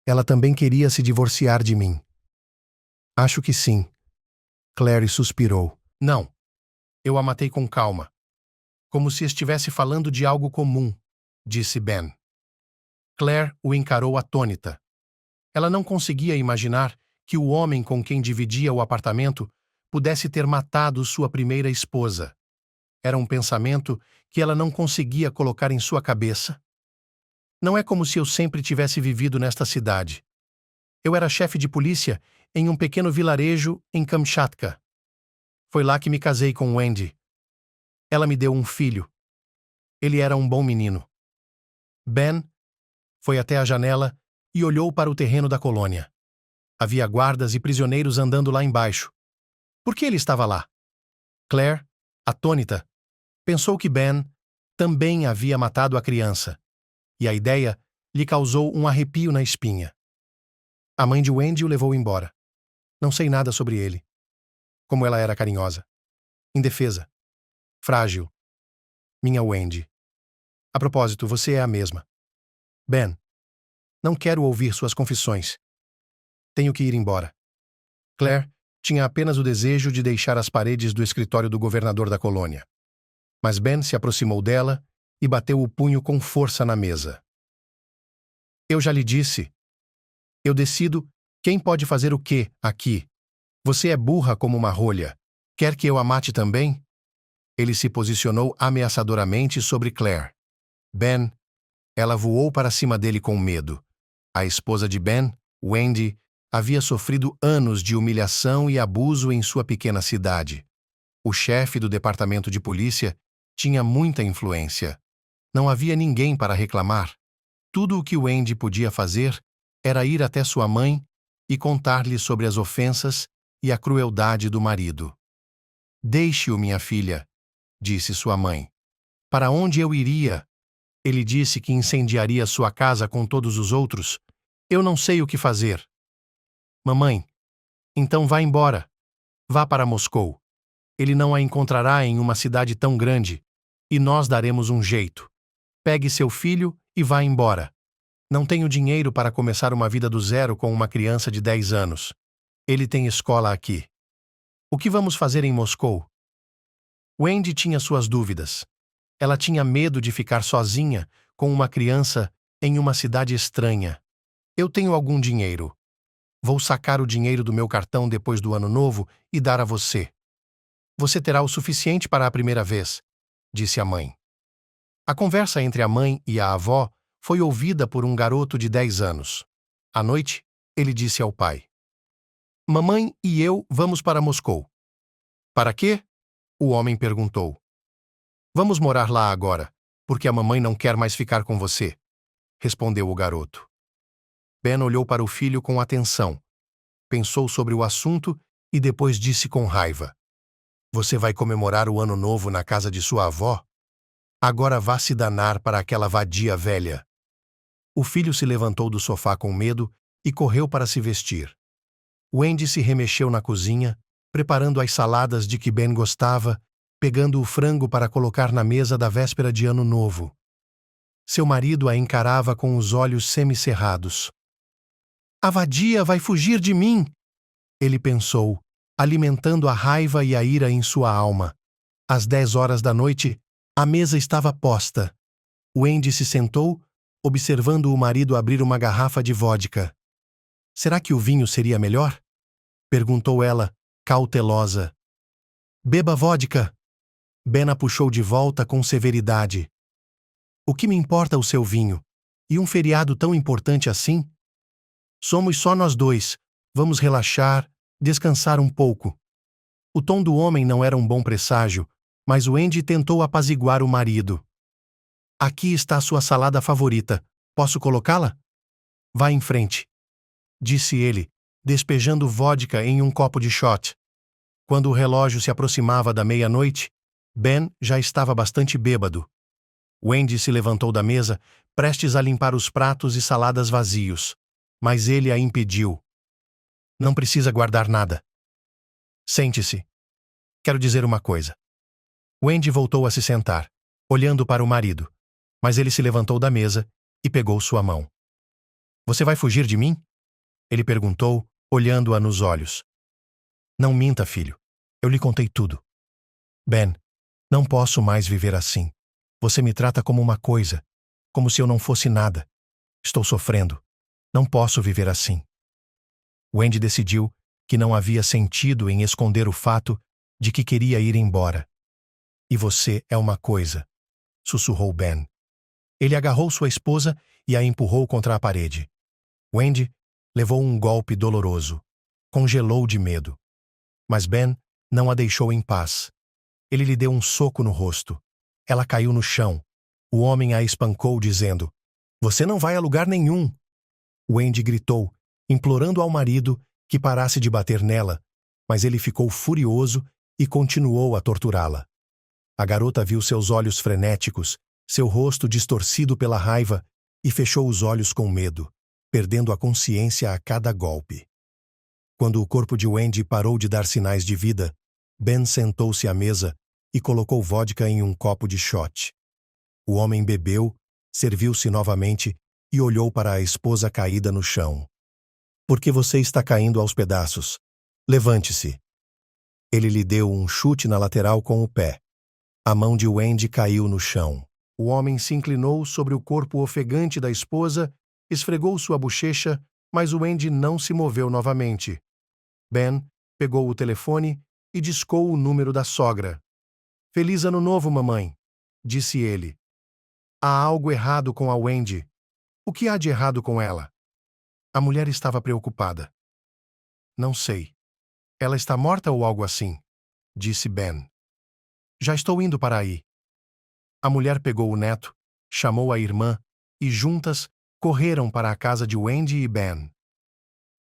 Ela também queria se divorciar de mim. Acho que sim. Claire suspirou. Não. Eu a matei com calma. Como se estivesse falando de algo comum, disse Ben. Claire o encarou atônita. Ela não conseguia imaginar que o homem com quem dividia o apartamento pudesse ter matado sua primeira esposa. Era um pensamento que ela não conseguia colocar em sua cabeça. Não é como se eu sempre tivesse vivido nesta cidade. Eu era chefe de polícia em um pequeno vilarejo em Kamchatka. Foi lá que me casei com Wendy. Ela me deu um filho. Ele era um bom menino. Ben foi até a janela e olhou para o terreno da colônia. Havia guardas e prisioneiros andando lá embaixo. Por que ele estava lá? Claire, atônita, pensou que Ben também havia matado a criança, e a ideia lhe causou um arrepio na espinha. A mãe de Wendy o levou embora. Não sei nada sobre ele. Como ela era carinhosa. Indefesa. Frágil. Minha Wendy. A propósito, você é a mesma. Ben, não quero ouvir suas confissões. Tenho que ir embora. Claire tinha apenas o desejo de deixar as paredes do escritório do governador da colônia. Mas Ben se aproximou dela e bateu o punho com força na mesa. Eu já lhe disse. Eu decido quem pode fazer o quê aqui. Você é burra como uma rolha. Quer que eu a mate também? Ele se posicionou ameaçadoramente sobre Claire. Ben, ela voou para cima dele com medo. A esposa de Ben, Wendy, havia sofrido anos de humilhação e abuso em sua pequena cidade. O chefe do departamento de polícia tinha muita influência. Não havia ninguém para reclamar. Tudo o que Wendy podia fazer era ir até sua mãe e contar-lhe sobre as ofensas e a crueldade do marido. Deixe-o, minha filha, disse sua mãe. Para onde eu iria? Ele disse que incendiaria sua casa com todos os outros. Eu não sei o que fazer. Mamãe, então vá embora. Vá para Moscou. Ele não a encontrará em uma cidade tão grande, e nós daremos um jeito. Pegue seu filho e vá embora. Não tenho dinheiro para começar uma vida do zero com uma criança de 10 anos. Ele tem escola aqui. O que vamos fazer em Moscou? Wendy tinha suas dúvidas. Ela tinha medo de ficar sozinha com uma criança em uma cidade estranha. Eu tenho algum dinheiro. Vou sacar o dinheiro do meu cartão depois do ano novo e dar a você. Você terá o suficiente para a primeira vez, disse a mãe. A conversa entre a mãe e a avó foi ouvida por um garoto de 10 anos. À noite, ele disse ao pai: Mamãe e eu vamos para Moscou. Para quê? O homem perguntou. Vamos morar lá agora, porque a mamãe não quer mais ficar com você, respondeu o garoto. Ben olhou para o filho com atenção, pensou sobre o assunto e depois disse com raiva: Você vai comemorar o ano novo na casa de sua avó? Agora vá se danar para aquela vadia velha. O filho se levantou do sofá com medo e correu para se vestir. Wendy se remexeu na cozinha, preparando as saladas de que Ben gostava, pegando o frango para colocar na mesa da véspera de Ano Novo. Seu marido a encarava com os olhos semicerrados. A vadia vai fugir de mim, ele pensou, alimentando a raiva e a ira em sua alma. Às 10 horas da noite, a mesa estava posta. Wendy se sentou, observando o marido abrir uma garrafa de vodka. Será que o vinho seria melhor? Perguntou ela, cautelosa. Beba vodka. Ben a puxou de volta com severidade. O que me importa o seu vinho? E um feriado tão importante assim? Somos só nós dois. Vamos relaxar, descansar um pouco. O tom do homem não era um bom presságio, mas Wendy tentou apaziguar o marido. Aqui está a sua salada favorita. Posso colocá-la? Vá em frente, disse ele, despejando vodka em um copo de shot. Quando o relógio se aproximava da meia-noite, Ben já estava bastante bêbado. Wendy se levantou da mesa, prestes a limpar os pratos e saladas vazios, mas ele a impediu. Não precisa guardar nada. Sente-se. Quero dizer uma coisa. Wendy voltou a se sentar, olhando para o marido, mas ele se levantou da mesa e pegou sua mão. Você vai fugir de mim? Ele perguntou, olhando-a nos olhos. Não minta, filho. Eu lhe contei tudo. Ben, não posso mais viver assim. Você me trata como uma coisa, como se eu não fosse nada. Estou sofrendo. Não posso viver assim. Wendy decidiu que não havia sentido em esconder o fato de que queria ir embora. E você é uma coisa, sussurrou Ben. Ele agarrou sua esposa e a empurrou contra a parede. Wendy levou um golpe doloroso. Congelou de medo. Mas Ben não a deixou em paz. Ele lhe deu um soco no rosto. Ela caiu no chão. O homem a espancou, dizendo: Você não vai a lugar nenhum. Wendy gritou, implorando ao marido que parasse de bater nela, mas ele ficou furioso e continuou a torturá-la. A garota viu seus olhos frenéticos, seu rosto distorcido pela raiva, e fechou os olhos com medo, perdendo a consciência a cada golpe. Quando o corpo de Wendy parou de dar sinais de vida, Ben sentou-se à mesa e colocou vodka em um copo de shot. O homem bebeu, serviu-se novamente e olhou para a esposa caída no chão. Por que você está caindo aos pedaços? Levante-se. Ele lhe deu um chute na lateral com o pé. A mão de Wendy caiu no chão. O homem se inclinou sobre o corpo ofegante da esposa, esfregou sua bochecha, mas Wendy não se moveu novamente. Ben pegou o telefone e discou o número da sogra. Feliz Ano Novo, mamãe, disse ele. Há algo errado com a Wendy. O que há de errado com ela? A mulher estava preocupada. Não sei. Ela está morta ou algo assim, disse Ben. Já estou indo para aí. A mulher pegou o neto, chamou a irmã e juntas correram para a casa de Wendy e Ben.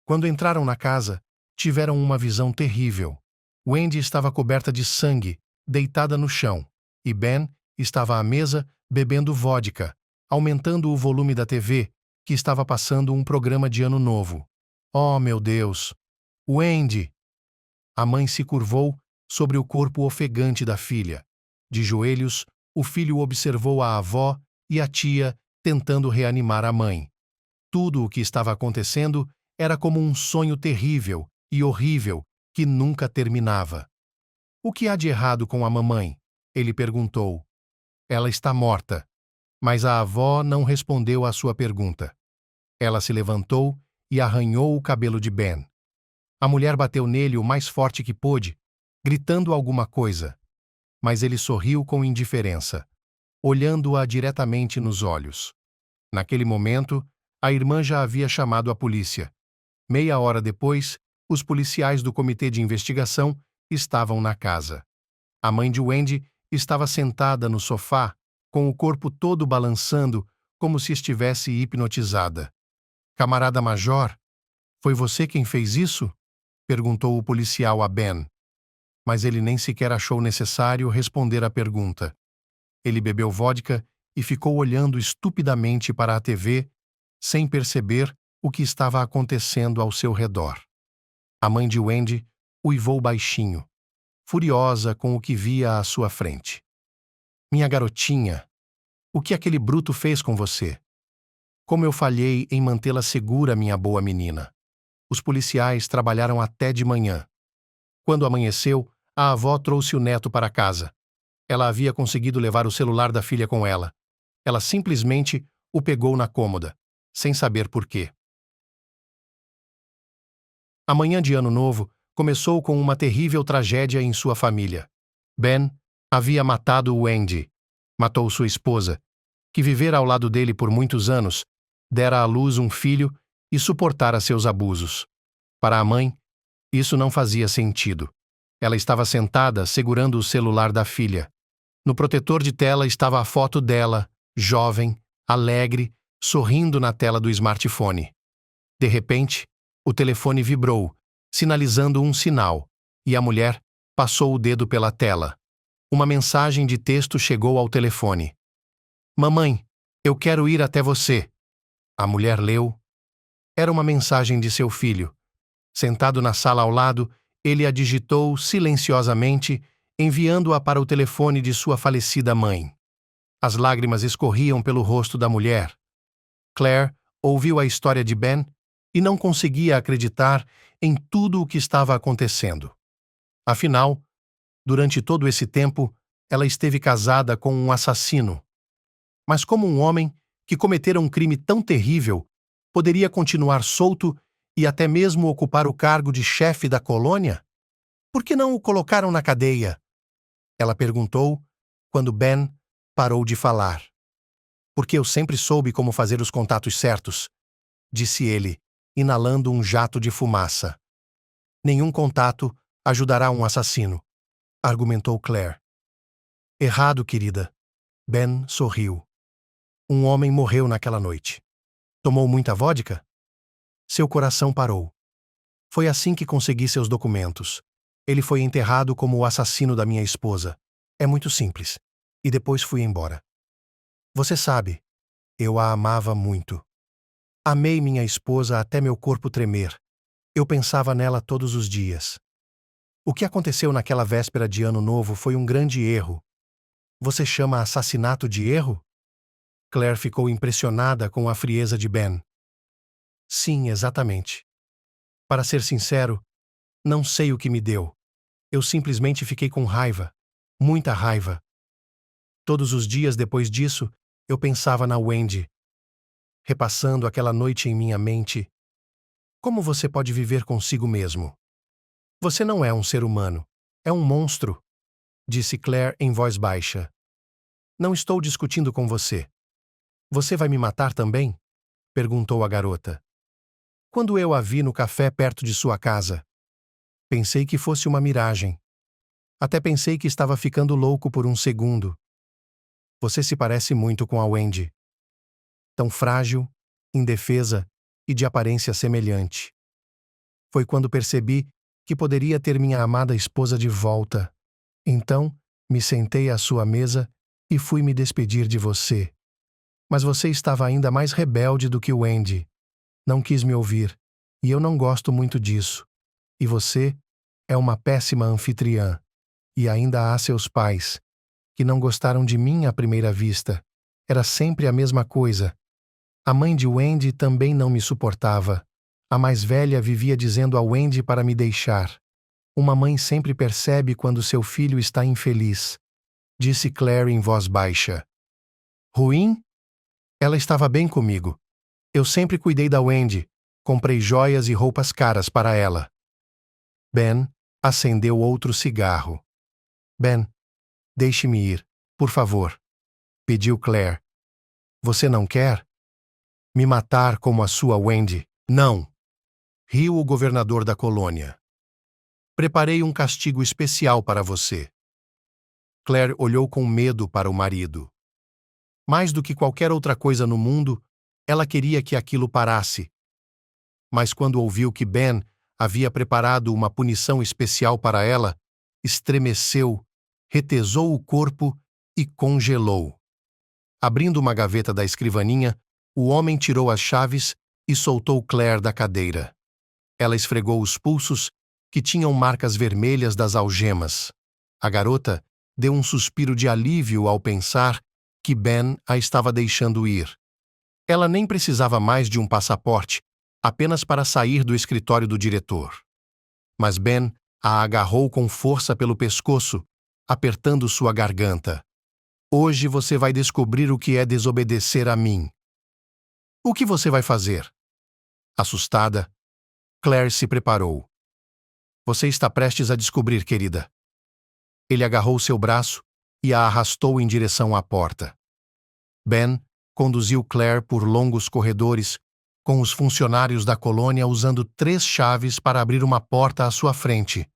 Quando entraram na casa, tiveram uma visão terrível. Wendy estava coberta de sangue, deitada no chão, e Ben estava à mesa bebendo vodka, aumentando o volume da TV, que estava passando um programa de Ano Novo. Oh, meu Deus! Wendy! A mãe se curvou sobre o corpo ofegante da filha. De joelhos, o filho observou a avó e a tia tentando reanimar a mãe. Tudo o que estava acontecendo era como um sonho terrível e horrível que nunca terminava. O que há de errado com a mamãe? Ele perguntou. Ela está morta. Mas a avó não respondeu à sua pergunta. Ela se levantou e arranhou o cabelo de Ben. A mulher bateu nele o mais forte que pôde, gritando alguma coisa. Mas ele sorriu com indiferença, olhando-a diretamente nos olhos. Naquele momento, a irmã já havia chamado a polícia. Meia hora depois, os policiais do comitê de investigação estavam na casa. A mãe de Wendy estava sentada no sofá, com o corpo todo balançando, como se estivesse hipnotizada. Camarada Major, foi você quem fez isso? Perguntou o policial a Ben. Mas ele nem sequer achou necessário responder à pergunta. Ele bebeu vodka e ficou olhando estupidamente para a TV, sem perceber o que estava acontecendo ao seu redor. A mãe de Wendy uivou baixinho, furiosa com o que via à sua frente. Minha garotinha, o que aquele bruto fez com você? Como eu falhei em mantê-la segura, minha boa menina. Os policiais trabalharam até de manhã. Quando amanheceu, a avó trouxe o neto para casa. Ela havia conseguido levar o celular da filha com ela. Ela simplesmente o pegou na cômoda, sem saber por quê. A manhã de Ano Novo começou com uma terrível tragédia em sua família. Ben havia matado Wendy. Matou sua esposa, que vivera ao lado dele por muitos anos, dera à luz um filho e suportara seus abusos. Para a mãe, isso não fazia sentido. Ela estava sentada segurando o celular da filha. No protetor de tela estava a foto dela, jovem, alegre, sorrindo na tela do smartphone. De repente, o telefone vibrou, sinalizando um sinal, e a mulher passou o dedo pela tela. Uma mensagem de texto chegou ao telefone. Mamãe, eu quero ir até você. A mulher leu. Era uma mensagem de seu filho. Sentado na sala ao lado, ele a digitou silenciosamente, enviando-a para o telefone de sua falecida mãe. As lágrimas escorriam pelo rosto da mulher. Claire ouviu a história de Ben e não conseguia acreditar em tudo o que estava acontecendo. Afinal, durante todo esse tempo, ela esteve casada com um assassino. Mas como um homem que cometera um crime tão terrível poderia continuar solto e até mesmo ocupar o cargo de chefe da colônia? Por que não o colocaram na cadeia? Ela perguntou quando Ben parou de falar. Porque eu sempre soube como fazer os contatos certos, disse ele, inalando um jato de fumaça. Nenhum contato ajudará um assassino, argumentou Claire. Errado, querida. Ben sorriu. Um homem morreu naquela noite. Tomou muita vodka? Seu coração parou. Foi assim que consegui seus documentos. Ele foi enterrado como o assassino da minha esposa. É muito simples. E depois fui embora. Você sabe, eu a amava muito. Amei minha esposa até meu corpo tremer. Eu pensava nela todos os dias. O que aconteceu naquela véspera de Ano Novo foi um grande erro. Você chama assassinato de erro? Claire ficou impressionada com a frieza de Ben. Sim, exatamente. Para ser sincero, não sei o que me deu. Eu simplesmente fiquei com raiva. Muita raiva. Todos os dias depois disso, eu pensava na Wendy. Repassando aquela noite em minha mente. Como você pode viver consigo mesmo? Você não é um ser humano. É um monstro, disse Claire em voz baixa. Não estou discutindo com você. Você vai me matar também? Perguntou a garota. Quando eu a vi no café perto de sua casa, pensei que fosse uma miragem. Até pensei que estava ficando louco por um segundo. Você se parece muito com a Wendy. Tão frágil, indefesa e de aparência semelhante. Foi quando percebi que poderia ter minha amada esposa de volta. Então, me sentei à sua mesa e fui me despedir de você. Mas você estava ainda mais rebelde do que o Wendy. Não quis me ouvir, e eu não gosto muito disso. E você é uma péssima anfitriã. E ainda há seus pais, que não gostaram de mim à primeira vista. Era sempre a mesma coisa. A mãe de Wendy também não me suportava. A mais velha vivia dizendo a Wendy para me deixar. Uma mãe sempre percebe quando seu filho está infeliz, disse Claire em voz baixa. Ruim? Ela estava bem comigo. Eu sempre cuidei da Wendy. Comprei joias e roupas caras para ela. Ben acendeu outro cigarro. Ben, deixe-me ir, por favor, pediu Claire. Você não quer? Me matar como a sua Wendy? Não, riu o governador da colônia. Preparei um castigo especial para você. Claire olhou com medo para o marido. Mais do que qualquer outra coisa no mundo, ela queria que aquilo parasse. Mas quando ouviu que Ben havia preparado uma punição especial para ela, estremeceu, retesou o corpo e congelou. Abrindo uma gaveta da escrivaninha, o homem tirou as chaves e soltou Claire da cadeira. Ela esfregou os pulsos, que tinham marcas vermelhas das algemas. A garota deu um suspiro de alívio ao pensar que Ben a estava deixando ir. Ela nem precisava mais de um passaporte, apenas para sair do escritório do diretor. Mas Ben a agarrou com força pelo pescoço, apertando sua garganta. Hoje você vai descobrir o que é desobedecer a mim. O que você vai fazer? Assustada, Claire se preparou. Você está prestes a descobrir, querida. Ele agarrou seu braço e a arrastou em direção à porta. Ben conduziu Claire por longos corredores, com os funcionários da colônia usando 3 chaves para abrir uma porta à sua frente.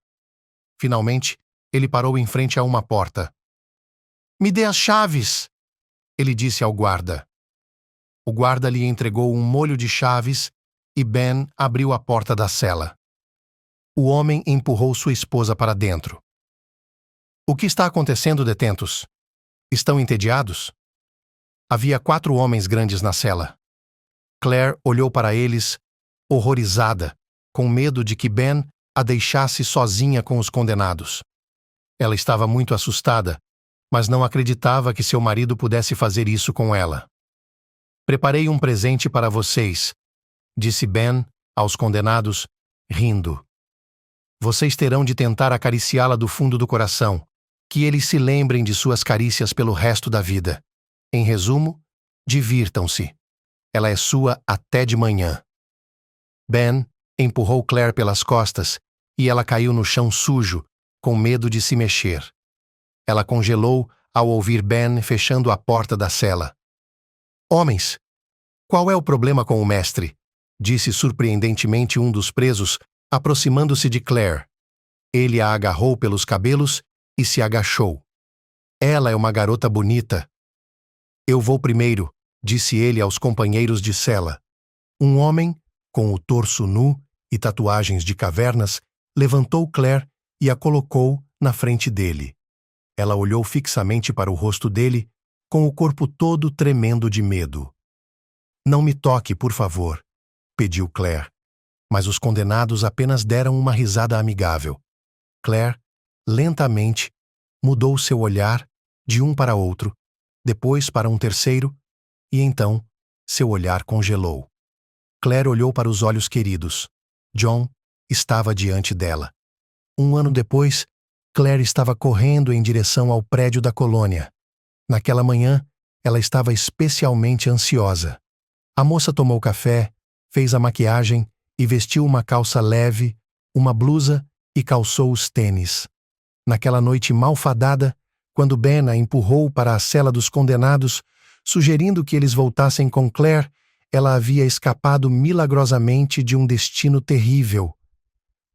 Finalmente, ele parou em frente a uma porta. Me dê as chaves! Ele disse ao guarda. O guarda lhe entregou um molho de chaves e Ben abriu a porta da cela. O homem empurrou sua esposa para dentro. O que está acontecendo, detentos? Estão entediados? Havia 4 homens grandes na cela. Claire olhou para eles, horrorizada, com medo de que Ben a deixasse sozinha com os condenados. Ela estava muito assustada, mas não acreditava que seu marido pudesse fazer isso com ela. Preparei um presente para vocês, disse Ben aos condenados, rindo. Vocês terão de tentar acariciá-la do fundo do coração, que eles se lembrem de suas carícias pelo resto da vida. Em resumo, divirtam-se. Ela é sua até de manhã. Ben empurrou Claire pelas costas e ela caiu no chão sujo, com medo de se mexer. Ela congelou ao ouvir Ben fechando a porta da cela. Homens, qual é o problema com o mestre? Disse surpreendentemente um dos presos, aproximando-se de Claire. Ele a agarrou pelos cabelos e se agachou. Ela é uma garota bonita. Eu vou primeiro, disse ele aos companheiros de cela. Um homem, com o torso nu e tatuagens de cavernas, levantou Claire e a colocou na frente dele. Ela olhou fixamente para o rosto dele, com o corpo todo tremendo de medo. Não me toque, por favor, pediu Claire, mas os condenados apenas deram uma risada amigável. Claire, lentamente, mudou seu olhar de um para outro, depois para um terceiro, e então seu olhar congelou. Claire olhou para os olhos queridos. John estava diante dela. 1 ano depois, Claire estava correndo em direção ao prédio da colônia. Naquela manhã, ela estava especialmente ansiosa. A moça tomou café, fez a maquiagem e vestiu uma calça leve, uma blusa e calçou os tênis. Naquela noite malfadada, quando Ben a empurrou para a cela dos condenados, sugerindo que eles voltassem com Claire, ela havia escapado milagrosamente de um destino terrível.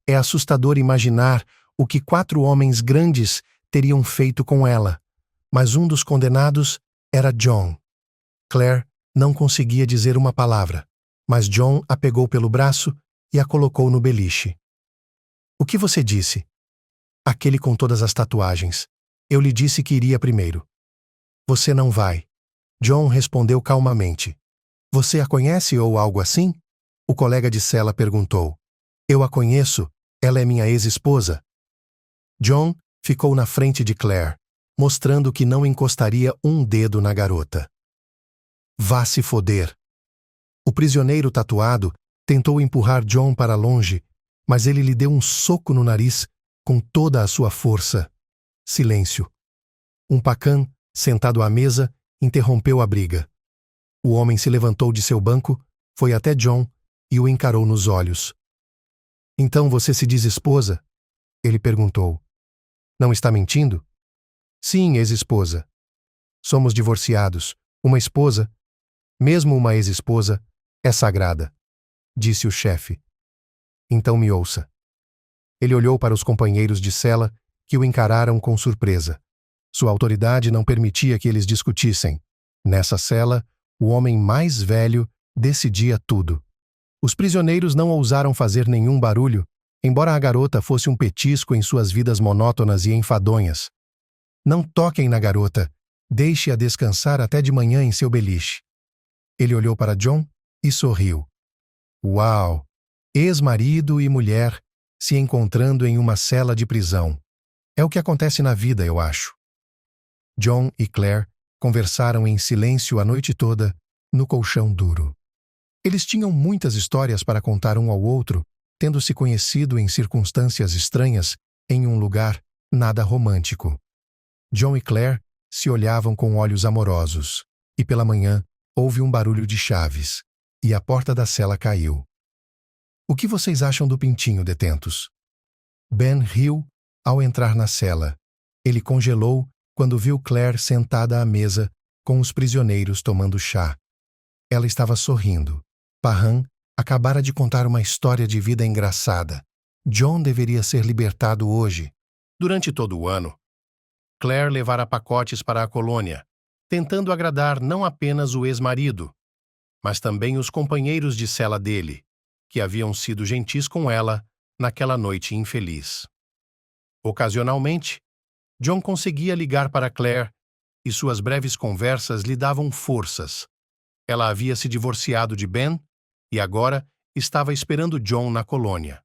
É assustador imaginar o que 4 homens grandes teriam feito com ela, mas um dos condenados era John. Claire não conseguia dizer uma palavra, mas John a pegou pelo braço e a colocou no beliche. O que você disse? Aquele com todas as tatuagens. Eu lhe disse que iria primeiro. Você não vai. John respondeu calmamente. Você a conhece ou algo assim? O colega de cela perguntou. Eu a conheço. Ela é minha ex-esposa. John ficou na frente de Claire, mostrando que não encostaria um dedo na garota. Vá se foder. O prisioneiro tatuado tentou empurrar John para longe, mas ele lhe deu um soco no nariz com toda a sua força. Silêncio. Um pacã, sentado à mesa, interrompeu a briga. O homem se levantou de seu banco, foi até John e o encarou nos olhos. Então você se diz esposa? Ele perguntou. Não está mentindo? Sim, ex-esposa. Somos divorciados. Uma esposa, mesmo uma ex-esposa, é sagrada, disse o chefe. Então me ouça. Ele olhou para os companheiros de cela, que o encararam com surpresa. Sua autoridade não permitia que eles discutissem. Nessa cela, o homem mais velho decidia tudo. Os prisioneiros não ousaram fazer nenhum barulho, embora a garota fosse um petisco em suas vidas monótonas e enfadonhas. Não toquem na garota, deixe-a descansar até de manhã em seu beliche. Ele olhou para John e sorriu. Uau! Ex-marido e mulher se encontrando em uma cela de prisão. É o que acontece na vida, eu acho. John e Claire conversaram em silêncio a noite toda, no colchão duro. Eles tinham muitas histórias para contar um ao outro, tendo se conhecido em circunstâncias estranhas em um lugar nada romântico. John e Claire se olhavam com olhos amorosos, e pela manhã houve um barulho de chaves, e a porta da cela caiu. O que vocês acham do pintinho, detentos? Ben riu ao entrar na cela. Ele congelou quando viu Claire sentada à mesa com os prisioneiros tomando chá. Ela estava sorrindo. Parham acabara de contar uma história de vida engraçada. John deveria ser libertado hoje. Durante todo o ano, Claire levara pacotes para a colônia, tentando agradar não apenas o ex-marido, mas também os companheiros de cela dele. que haviam sido gentis com ela naquela noite infeliz. Ocasionalmente, John conseguia ligar para Claire e suas breves conversas lhe davam forças. Ela havia se divorciado de Ben e agora estava esperando John na colônia.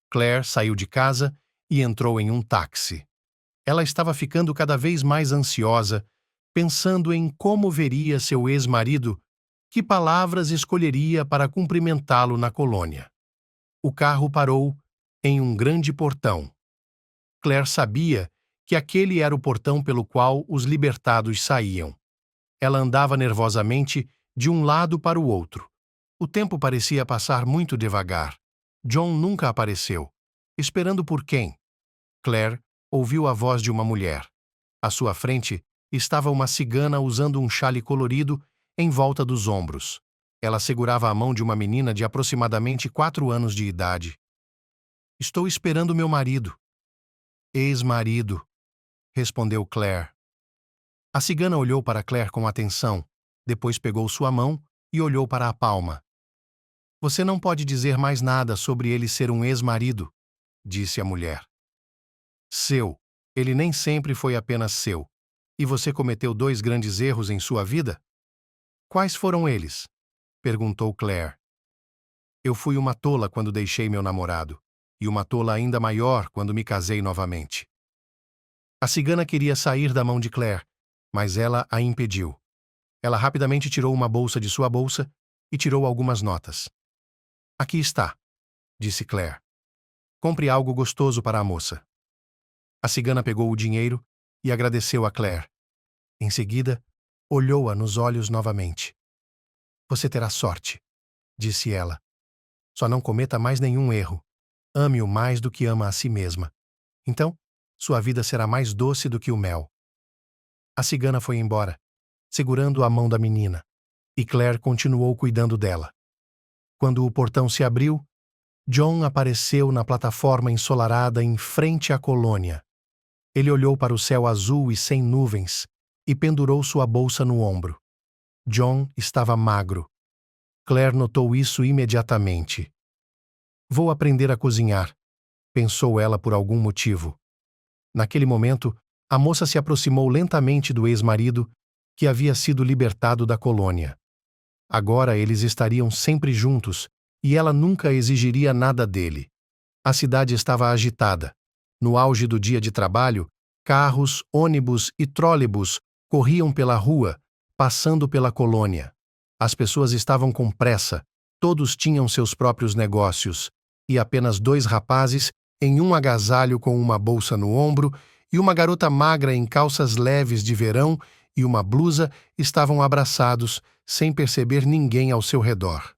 Claire saiu de casa e entrou em um táxi. Ela estava ficando cada vez mais ansiosa, pensando em como veria seu ex-marido, que palavras escolheria para cumprimentá-lo na colônia. O carro parou em um grande portão. Claire sabia que aquele era o portão pelo qual os libertados saíam. Ela andava nervosamente de um lado para o outro. O tempo parecia passar muito devagar. John nunca apareceu. Esperando por quem? Claire ouviu a voz de uma mulher. À sua frente estava uma cigana usando um xale colorido em volta dos ombros. Ela segurava a mão de uma menina de aproximadamente 4 anos de idade. Estou esperando meu marido. Ex-marido, respondeu Claire. A cigana olhou para Claire com atenção, depois pegou sua mão e olhou para a palma. Você não pode dizer mais nada sobre ele ser um ex-marido, disse a mulher. Seu. Ele nem sempre foi apenas seu. E você cometeu 2 grandes erros em sua vida? Quais foram eles? Perguntou Claire. Eu fui uma tola quando deixei meu namorado, e uma tola ainda maior quando me casei novamente. A cigana queria sair da mão de Claire, mas ela a impediu. Ela rapidamente tirou uma bolsa de sua bolsa e tirou algumas notas. Aqui está, disse Claire. Compre algo gostoso para a moça. A cigana pegou o dinheiro e agradeceu a Claire. Em seguida, olhou-a nos olhos novamente. Você terá sorte, disse ela. Só não cometa mais nenhum erro. Ame-o mais do que ama a si mesma. Então, sua vida será mais doce do que o mel. A cigana foi embora, segurando a mão da menina, e Claire continuou cuidando dela. Quando o portão se abriu, John apareceu na plataforma ensolarada em frente à colônia. Ele olhou para o céu azul e sem nuvens e pendurou sua bolsa no ombro. John estava magro. Claire notou isso imediatamente. Vou aprender a cozinhar, pensou ela por algum motivo. Naquele momento, a moça se aproximou lentamente do ex-marido, que havia sido libertado da colônia. Agora eles estariam sempre juntos, e ela nunca exigiria nada dele. A cidade estava agitada. No auge do dia de trabalho, carros, ônibus e trólebus corriam pela rua, passando pela colônia. As pessoas estavam com pressa, todos tinham seus próprios negócios, e apenas 2 rapazes, em um agasalho com uma bolsa no ombro, e uma garota magra em calças leves de verão e uma blusa, estavam abraçados, sem perceber ninguém ao seu redor.